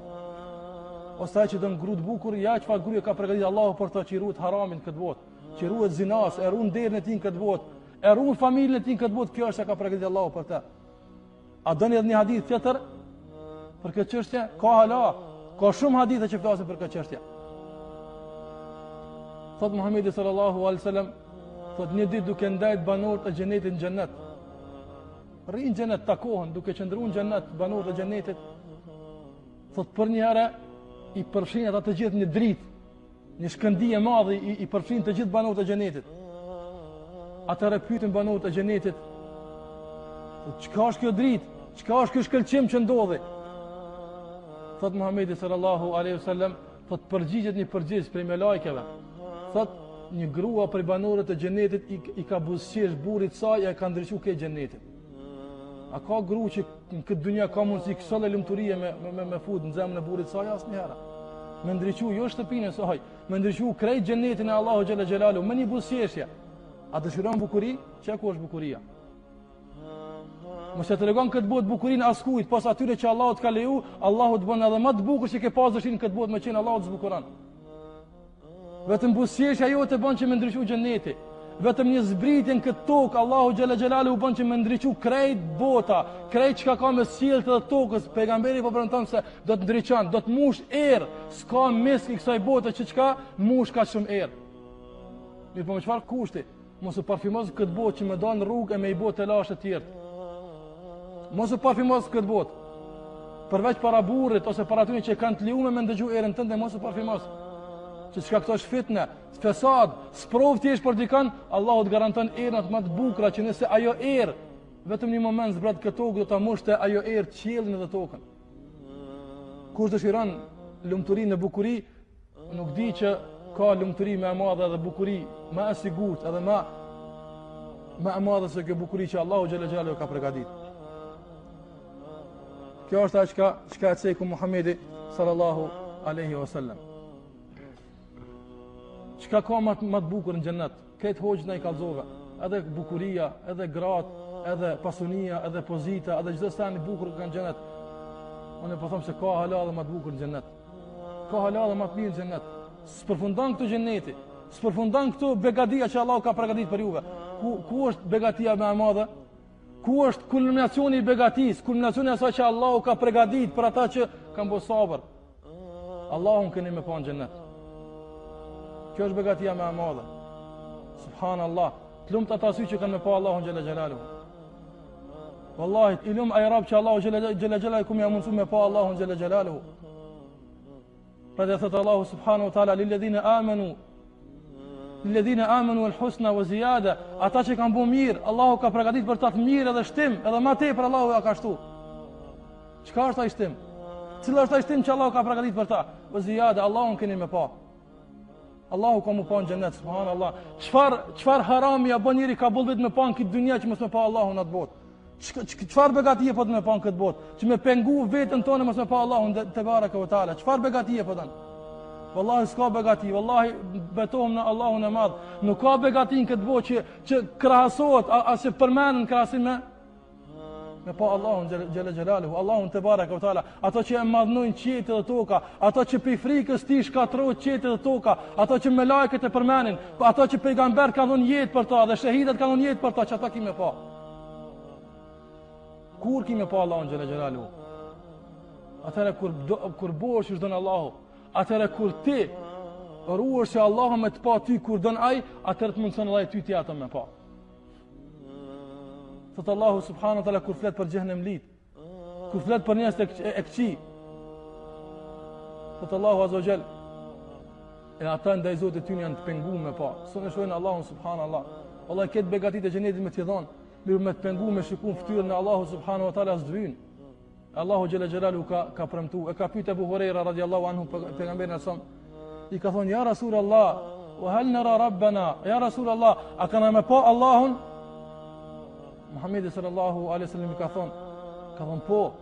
Ose ai që don grua të bukur, ja çfarë gruaje ka përgatitur Allahu për të qiruar haramin këtë botë, qiruar zinas, e ruan derën e tij këtë botë, e ruan familjen e tij këtë botë, kjo është që ka përgatitur Allahu për të. A doni edhe një hadith tjetër për këtë çështje? Ka hala, ka shumë hadithe që flasin për këtë çështje. Thot Muhamedi sallallahu alaihi wasallam, thot një ditë duke ndajt banorët e xhenetit në xhenet. Rrin xhenet takohen duke qëndruar në xhenet banorët e xhenetit. Thot për një herë i përfshin ata të gjithë një dritë, një shkëndi e madhe i përfshin të gjithë banorët e xhenetit. Atëherë pyetën banorët e xhenetit, çka është kjo dritë? Çka është ky shkëlqim që ndodhi? Thot Muhamedi sallallahu alaihi wasallam, thot përgjigjet një përgjigje prej me lajkeve. Thot një grua prej banorëve të xhenetit i ka buzëqesh burrit saj e ka ndriçuar ke xhenetin. A ka grua që në këtë dynja ka mundësi kësaj lumturie me fut në zemrën e burrit saj asnjëherë? Me ndriçu jo shtëpinë e saj, me ndriçu krejt xhenetin e Allahu xhalla xhelalu me një buzëqeshje. A dëshiron bukuri? Çka ku është bukuria? Mos e tregon këtë botë bukurinë askujt, pas atyre që Allahu të ka leju, Allahu të bën edhe më të bukur që ke pas dëshirën këtë botë me qenë Allahu të zbukuron. Vetëm buzëqeshja jote bën që me ndriçu xheneti. Vetëm një zbritje në këtë tokë, Allahu xhalla xhelalu u bën që me ndriçu krejt bota, krejt çka ka me sjellët e tokës. Pejgamberi po premton se do të ndriçon, do të mush erë. S'ka mesk i kësaj bote që çka mush ka shumë erë. Mirë, po me çfarë kushti? Mos u parfymos këtë botë që më don rrugë e me i botë të lashë të tjerë. Mos u parfymos këtë botë. Përveç para burrit ose para atyre që kanë të lejuar me ndëgju erën tënde, mos u parfymos. Që çka këto është fitnë, fesad, sprov ti është për dikën, Allahu të garanton erën më të bukura që nëse ajo erë vetëm një moment zbrat këtë tokë do ta mushte ajo erë qiellin dhe tokën. Kush dëshiron lumturinë në bukuri, nuk di që ka lumturi më e madhe dhe bukuri më e sigurt edhe më e madhe se kjo bukuri që Allahu xhalla xhelalu ka përgatitur. Kjo është ajo çka e thej ku Muhamedi sallallahu alaihi wasallam. Çka ka më të bukur në xhennet? Këtë hoxhën ai kallzove, edhe bukuria, edhe gratë, edhe pasunia, edhe pozita, edhe çdo sa i bukur ka në xhennet. Unë po them se ka halal më të bukur në xhennet. Ka halal më të mirë në xhennet. S'përfundon këtu xheneti. S'përfundon këtu begatia që Allahu ka përgatitur për juve. Ku është begatia më e madhe? Ku është kulminacioni i begatisë, kulminacioni asaj që Allahu ka përgatitur për ata që kanë bërë sabër? Allahun keni me pa në xhennet. Kjo është begatia më e madhe. Subhanallah. Të lumt ata sy që kanë me pa Allahun xhalla xhelalu. Wallahi, i lum ai rab që Allahu xhalla xhelalu kum ja mundsu me pa Allahun xhalla xhelalu. Pra dhe thëtë Allahu subhanahu wa ta'ala lilladhina amanu al-husna wa ziyada, ata që kanë bu mirë, Allahu ka përgatit për ta të mirë edhe shtim, edhe ma tepër Allahu ja ka shtu. Çka është ai shtim? Cila është ai shtim që Allahu ka përgatit për ta? Wa ziyada, Allahun keni me pa. Allahu ka mu pa në xhennet, subhanallah. Çfarë harami ja bën njëri ka bullbit me pa në këtë dynja që mos me pa Allahun atë botë? Çfarë begatie po të me pa në këtë botë? Që me pengu veten tonë mos me pa Allahun te baraka ve taala. Çfarë begatie po don? Wallahi s'ka begati, wallahi betohem në Allahun e Madh. Nuk ka begati në këtë botë që krahasohet as përmendën krahasim me pa Allahun xhalla xhelaluhu, Allahun te baraka ve taala. Ato që e madhnojnë qiejtë dhe toka, ato që pe frikës ti shkatrohet qiejtë dhe toka, ato që me lajket e përmendin, ato që pejgamber kanë dhënë jetë për ta dhe shahidat kanë dhënë jetë për ta, çata kimë pa. Kur kimë pa Allahun xhalla xhelaluhu? Atëra kur bosh që don Allahu, atëra kur ti ruhesh se Allahu me të pa ty kur don ai, atëra të mundson Allah ty ti atë me pa. Thot Allahu subhanahu wa taala kur flet për xhehenem lit, kur flet për njerëz e këqij. Thot Allahu azza wa jall, e ata ndaj Zotit ty janë të penguar me pa. Sonë shohin Allahun subhanallah. Allah këtë begatit e xhenetit me t'i dhon, mirë me të penguar me shikun fytyrën e Allahu subhanahu wa taala as dvyn. Allahu xhalla xhelalu ka premtu, e ka pyetur Abu Huraira radhiyallahu anhu pejgamberin sa i ka thonë ja Rasulullah, wa hal nara rabbana? Ja Rasulullah, a kana me pa Allahun? Muhamedi sallallahu alaihi wasallam i ka thonë po.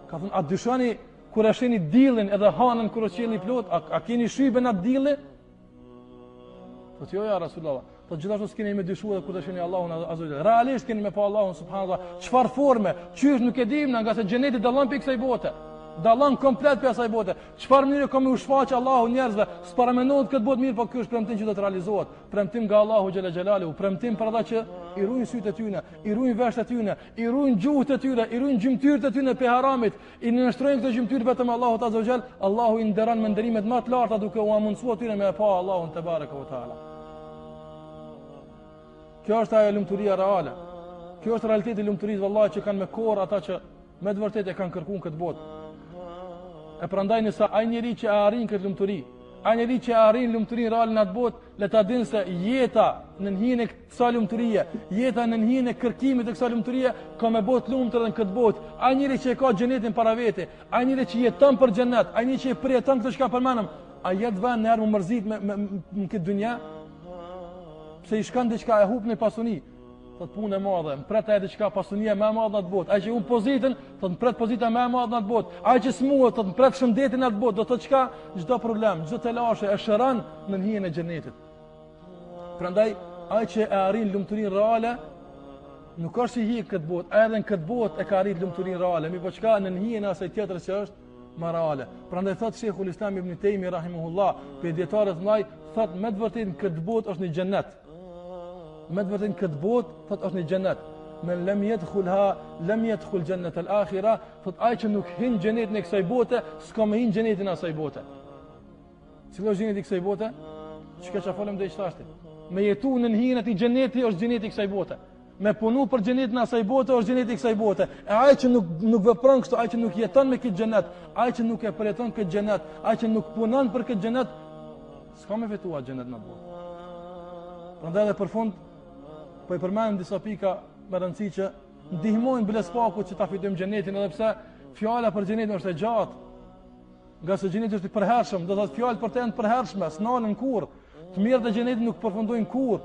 Ka thonë a dyshoni kur e shihni diellin edhe hanën kur qielli plot, a keni shybën atë dielli? Po jo ja Rasulullah. Po gjithashtu s'keni me dyshuar kur të shihni Allahun azza wa jalla. Realisht keni me pa Allahun subhanallahu. Çfarë forme? Qysh nuk e dim na nga se xheneti dallon pe kësaj bote. Dallon komplet për asaj bote. Çfarë mënyre ka më u shfaq Allahu njerëzve? S'para mendohet këtë botë mirë, po ky është premtim që do të realizohet. Premtim nga Allahu xhela xhelalu, premtim për ata që i ruajnë sytë e tyre, i ruajnë veshët e tyre, i ruajnë gjuhët e tyre, i ruajnë gjymtyrët e tyre pe haramit, i nënshtrojnë këto gjymtyrë vetëm Allahut azza wa xal. Allahu i nderon me nderimet më të larta duke u mundsuar tyre me pa Allahun te baraka wa taala. Kjo është ajo lumturia reale. Kjo është realiteti i lumturisë vallahi që kanë me korr ata që me të vërtetë e kanë kërkuar këtë botë. E prandaj nëse ai njeri që arrin këtë lumturi, ai njeri që arrin lumturinë reale në atë botë, le ta dinë se jeta në hijen e kësaj lumturie, jeta në hijen e kërkimit të kësaj lumturie ka me botë lumtur në këtë botë. Ai njeri që ka xhenetin para vete, ai njeri që jeton për xhenet, ai njeri që përjeton këtë çka përmendëm, ai jet vën në herë më mërzit me këtë dynja, pse i shkon diçka e hub në pasuni. Thot punë e madhe, mpret edhe diçka pasunia më e madhe në atë botë. Ai që un pozitën, thot mpret pozita më e madhe në atë botë. Ai që smuhet, thot mpret shëndetin në atë botë. Do thotë çka, çdo problem, çdo telashe e shëron në hijen e xhenetit. Prandaj ai që e arrin lumturinë reale, nuk është i hiq këtë botë, edhe në këtë botë e ka arrit lumturinë reale, mi po çka në hijen e asaj tjetër që është më reale. Prandaj thot Sheikhul Islam Ibn Taymi rahimahullah, për dietarët ndaj, thot me të vërtetë në këtë botë është një xhenet. Me të vërtetë këtë botë thot është një xhenet. Men lam yadkhulha lam yadkhul jannat al-akhirah, thot ai që nuk hin xhenetin e kësaj bote, s'ka më hin xhenetin e asaj bote. Cili është xheneti i kësaj bote? Çka çfarë më thashti? Me jetu në hijen e xheneti është xheneti i kësaj bote. Me punu për xhenetin e asaj bote është xheneti i kësaj bote. E ai që nuk vepron kështu, ai që nuk jeton me këtë xhenet, ai që nuk e përjeton këtë xhenet, ai që nuk punon për këtë xhenet, s'ka më fituar xhenet në botë. Prandaj edhe për fund po i përmend disa pika me rëndësi që ndihmojnë bilespakut që ta fitojmë xhenetin, edhe pse fjala për xhenetin është e gjatë. Nga se xheneti është i përhershëm, do të thotë fjalë për të të përhershme, s'nalen kurrë. Të mirët e xhenetit nuk përfundojnë kurrë.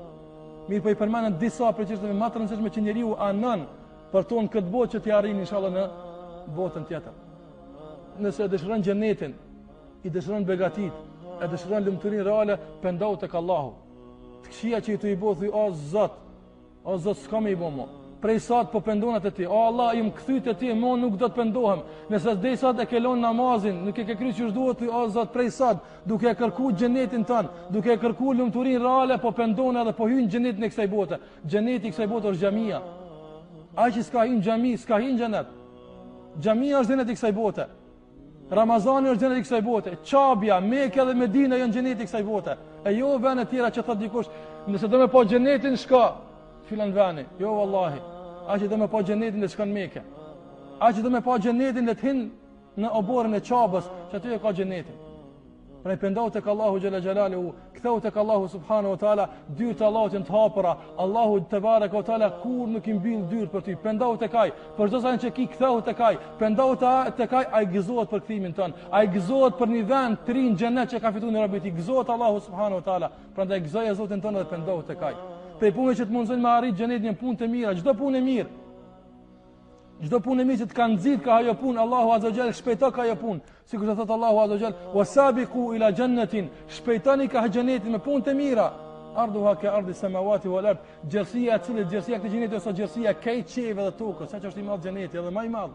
Mirë po i përmendën disa prej çështjeve më të rëndësishme që njeriu anon për tonë këtë botë që t'i arrijë inshallah në botën tjetër. Nëse dëshiron xhenetin, i dëshiron begatit, e dëshiron lumturinë reale, pendau tek Allahu. Të këshia që i të i bo, thuj, o Zot, s'ka me i bo mo. Prej sot po pendonat e ti, o Allah, i më këthyt e ti, mo nuk do të pendohem. Nëse dhe sot e kelon namazin, nuk e ke kry që shduhet, thuj, o Zot, prej sot, duke e kërku xhenetin tënë, duke e kërku lumturinë reale, po pendon edhe po hynë xhenetin e kësaj bote. Xheneti i kësaj bote është xhamia. Ai që s'ka hynë xhami, s'ka hynë xhenet. Xhamia është xheneti i kësaj bote. Ramazani është xheneti i kësaj bote. Çabia, Mekka dhe Medina janë xheneti i kësaj bote. E jo vende tjera që thot dikush, nëse do me pa xhenetin shka filan vani. Jo wallahi. Ai që do me pa xhenetin le të shkon Mekë. Ai që do me pa xhenetin le të hin në oborrin e Çabës, që aty e ka xhenetin. Pra i pendau tek Allahu xhela xhelalu, ktheu tek Allahu subhanahu wa taala, dyert e Allahut janë të hapura. Allahu te baraka wa taala kur nuk i mbyll dyert për ty. Pendau tek ai, për çdo sa që ki ktheu tek ai. Pendau tek ai, ai gëzohet për kthimin ton. Ai gëzohet për një vend të rinj xhenet që ka fituar në robët i gëzohet Allahu subhanahu wa taala. Prandaj gëzoja Zotin ton dhe pendau tek ai. Për punën që të mundsojnë me arrit xhenetin, punë të mira, çdo punë e mirë. Çdo punë e mirë që të kanë nxit ka ajo punë, Allahu azza xal shpejton ka ajo punë. Sikur të thot Allahu azza xal, "Wasabiqu ila jannatin", shpejtoni ka xhenetin me punë të mira. Ardhuha ka ardi samawati wal ard, gjersia e cilët gjersia e këtij xheneti ose gjersia këtij çeve dhe tokës, sa që është i madh xheneti edhe më i madh.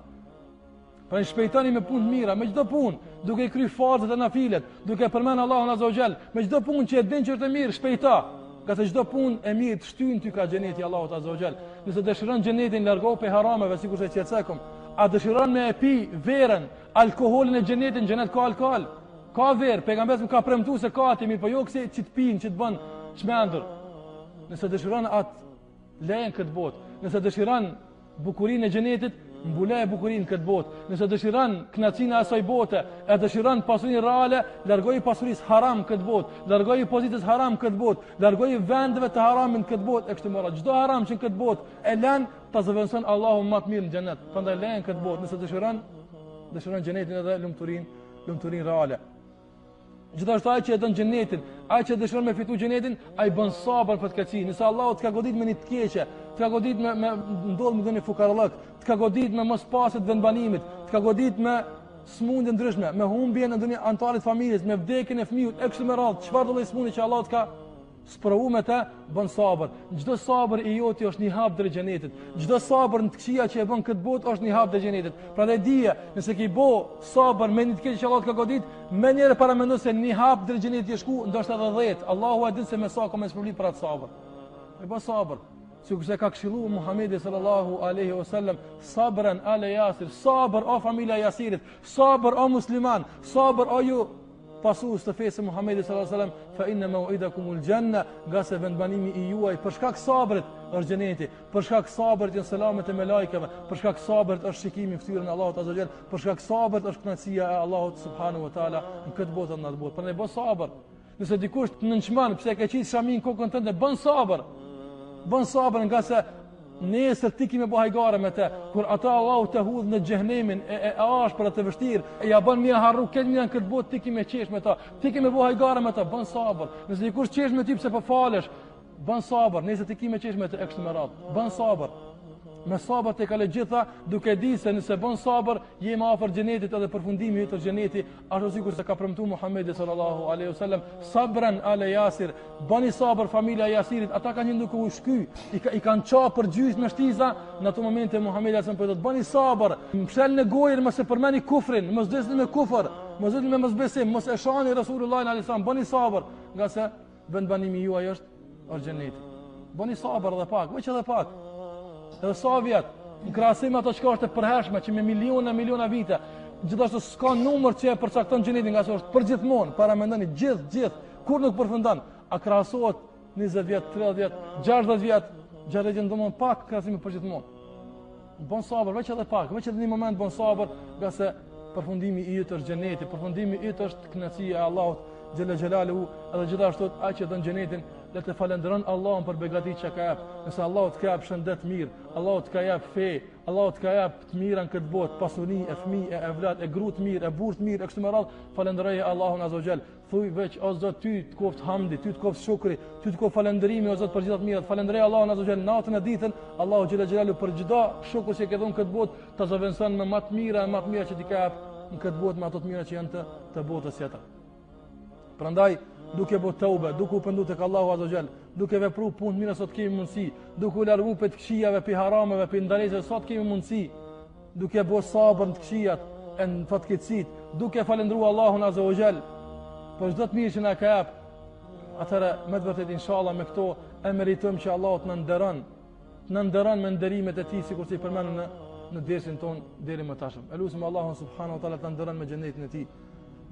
Pra shpejtoni me punë të mira, me çdo punë, duke kryer farzet e nafilet, duke përmend Allahun azza xal, me çdo punë që e din që është e mirë, shpejta. Ka se çdo punë e mirë të shtyn ty ka xheneti Allahut azza wa xal. Nëse dëshiron xhenetin, largo pe harameve, sikur se qetësekom. A dëshiron me e pi verën, alkoolin e xhenetin, xhenet ka alkool. Ka verë, pejgamberi ka premtuar se ka atë mirë, po jo kësi që të pinë, që të bën çmendur. Nëse dëshiron atë lejen këtë botë, nëse dëshiron bukurinë e xhenetit, mbuloj bukurinë këtë botë. Nëse dëshiron kënaqësinë e asaj bote, e dëshiron pasurinë reale, largoj pasurisë haram këtë botë, largoj pozitës haram këtë botë, largoj vendeve të haramin këtë botë, e kështu me radhë. Çdo haram që në këtë botë e lën, ta zëvendëson Allahu më të mirë në xhenet. Prandaj lejen këtë botë, nëse dëshiron xhenetin edhe lumturinë reale. Gjithashtu ai që e don xhenetin, ai që dëshiron me fitu xhenetin, ai bën sabër për të keqi. Nëse Allahu të ka godit me një të keqe, të ka godit me ndodh me dhënë fukarallëk, të ka godit me mos pasje të vendbanimit, të ka godit me smundje ndryshme, me humbje në ndonjë antarit familjes, me vdekjen e fëmijës, e kështu me radhë, çfarë do lloj smundje që Allahu të ka sprovu me të, bën sabër. Çdo sabër i joti është një hap drejt xhenetit. Çdo sabër në të këqija që e bën këtë botë është një hap drejt xhenetit. Prandaj dije, nëse ke bë sabër me një të keq që Allah të ka godit, më njëherë para mendo se një hap drejt xhenetit e shku, ndoshta edhe 10. Allahu e din se me sa ka më problem për atë sabër. E bë sabër. Sikurse ka këshilluar Muhamedi sallallahu alaihi wasallam, sabran ala Yasir, sabër o familja e Yasirit, sabër o musliman, sabër o ju pasues të fesë Muhamedi sallallahu alaihi wasallam, fa inna maw'idakumul janna, gase vendbanimi i juaj për shkak sabrit është xheneti, për shkak sabrit janë selamet e melajkeve, për shkak sabrit është shikimi i fytyrën e Allahut azza wajal, për shkak sabrit është kënaqësia e Allahut subhanahu wa taala në këtë botë në atë botë. Prandaj bë sabër. Nëse dikush të nënçmon pse ke qit shamin kokën tënde, bën sabër. Bën sabër nga se nesër ti ki me bo hajgare me te, kur ata Allahu të hudhë në xhehenemin e ashpër të vështirë, e ja bën mija harru, këtë mija në këtë botë, ti ki me qesh me ta, ti ki me bo hajgare me ta, bën sabër. Nëse dikush qesh me ty pse po falesh, bën sabër, nëse ti ki me qesh me te, e kështu me radhë, bën sabër. Me sabër të kale gjitha, duke di se nëse bën sabër, jemi afër xhenetit edhe përfundimi i të xheneti, ashtu sikur se ka premtuar Muhamedi sallallahu alaihi wasallam, sabran ala Yasir, bani sabër familja e Yasirit, ata kanë një duke u shky, i kanë çapë për gjysmë me shtiza, në ato momente Muhamedi sallallahu alaihi wasallam po bani sabër, mshel në gojën mos e përmeni kufrin, mos desni me kufër, mos desni me mosbesim, mos e shani Rasulullah sallallahu alaihi wasallam, bani sabër, nga se vendbanimi juaj është xheneti. Bani sabër edhe pak, veç edhe pak. Edhe sa vjet, në krahasim ato çka është e përhershme që me miliona vite, gjithashtu s'ka numër që e përcakton xhenetin, nga se është përgjithmonë, para mendoni gjithë, kur nuk përfundon, a krahasohet 20 vjet, 30 vjet, 60 vjet, gjatë domon pak krahasim përgjithmonë. Bon sabër, veç edhe pak, veç edhe një moment bon sabër, nga se përfundimi i yt është xheneti, përfundimi i yt është kënaqësia e Allahut xhella xhelaluhu, edhe gjithashtu ai që don xhenetin le të falenderon Allahun për begatitë që ka jap. Nëse Allahu të ka jap shëndet mirë, Allahu të ka jap fe, Allahu të ka jap të mira në këtë botë, pasuni, e fëmijë, e evlat, e grup të mirë, e burr të mirë, e kështu me radhë, falenderoje Allahun azza wa jall. Thuaj veç o Zot, ty të koft hamdi, ty të koft shukri, ty të koft falënderimi o Zot për gjithë të mirat. Falenderoje Allahun azza wa jall natën e ditën, Allahu xhela xhelalu për çdo shukr që ke dhënë këtë botë, ta zëvendëson me më të mira që ti ka jap në këtë botë, me ato të mira që janë të botës tjetër. Prandaj duke bë tauba, duke u penduar tek Allahu azza xal, duke vepruar punë mira sot kemi mundësi, duke u larguar prej të këqijave, prej harameve, prej ndalesave sot kemi mundësi, duke bë sabër në të këqijat, në fatkeqësit, duke falendruar Allahun azza xal për çdo të mirë që na ka jap. Atëra me të vërtetë inshallah me këto e meritojmë që Allahu të na nderon me nderimet e tij, sikur si përmendën në dersin ton deri më tashëm. Elusim Allahun subhanahu wa taala të nderon me xhenetin e tij.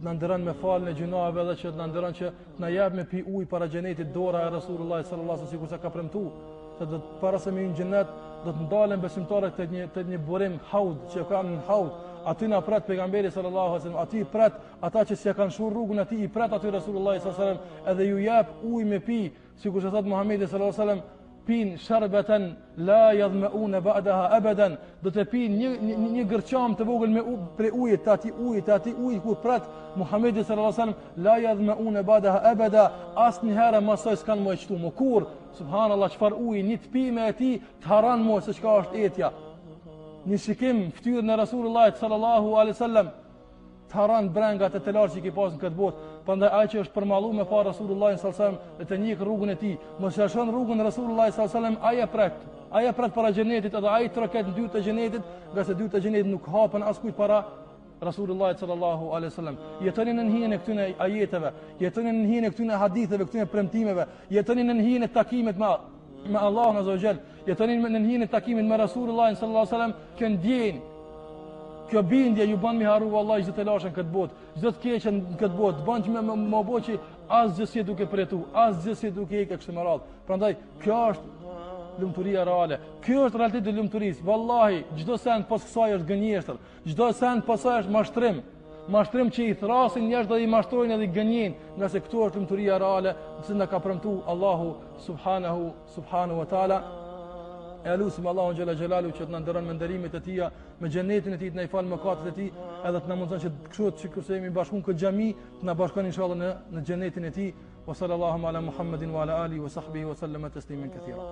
Të na nderon me falën e gjunave dhe që të na nderon që na jap me pi ujë para xhenetit dora e Rasulullah sallallahu alaihi wasallam, sikur sa ka premtuar se do të para se me në xhenet do të ndalen besimtarët te një burim haud që kanë në haud. Aty na prat pejgamberi sallallahu alaihi wasallam, aty prat ata që s'ja kanë shur rrugën e tij, i prat aty Rasulullah sallallahu alaihi wasallam edhe ju jap ujë me pi, sikur sa thot Muhamedi sallallahu alaihi wasallam, pin sharbatan la yadhmauna ba'daha abadan, do të pin një gërçam të vogël me prej ujit, ati ujit ku prat Muhamedi sallallahu alaihi wasallam, la yadhmauna ba'daha abada, asnjëherë mos s'kan më çtu më kur, subhanallahu, çfarë uji, një të pimë e tij të haran më se çka është etja. Një shikim fytyrën e Rasulullah sallallahu alaihi wasallam të haran brengat e të lartë që i ki pas në këtë botë. Prandaj ai që është përmalluar me pa Rasulullah sallallahu alaihi wasallam dhe të njeh rrugën e tij, mos ja shon rrugën e Rasulullah sallallahu alaihi wasallam, ai e pret para xhenetit, edhe ai troket në dytë të xhenetit, nga se dytë të xhenetit nuk hapen askujt para Rasulullah sallallahu alaihi wasallam. Jetoni në hijen e këtyre ajeteve, jetoni në hijen e këtyre haditheve, këtyre premtimeve, jetoni në hijen e takimit me Allahun azza wa jall, jetoni në hijen e takimit me Rasulullah sallallahu alaihi wasallam, që ndjeni kjo bindje ju bën mi harru vallahi çdo të lashën këtë botë, çdo të keqen në këtë botë, bën që më boçi asgjësi duke përjetu, asgjësi duke ikë kështu me radhë. Prandaj kjo është lumturia reale. Kjo është realiteti i lumturisë. Vallahi çdo send pas kësaj është gënjeshtër, çdo send pas kësaj është mashtrim. Mashtrim që i thrasin njerëz dhe i mashtrojnë edhe i gënjejnë, nga se këtu është lumturia reale, që na ka premtuar Allahu subhanahu wa taala. E lutim Allahun xhela xhelalu që të na nderon me nderimet e tij, me xhenetin e tij, të na i fal mëkatet e tij, edhe të na mundson që kështu sikurse jemi bashkuar këtë xhami, të na bashkon inshallah në xhenetin e tij. Wa sallallahu ala Muhammedin wa ala alihi wa sahbihi wa sallama tasliman katira.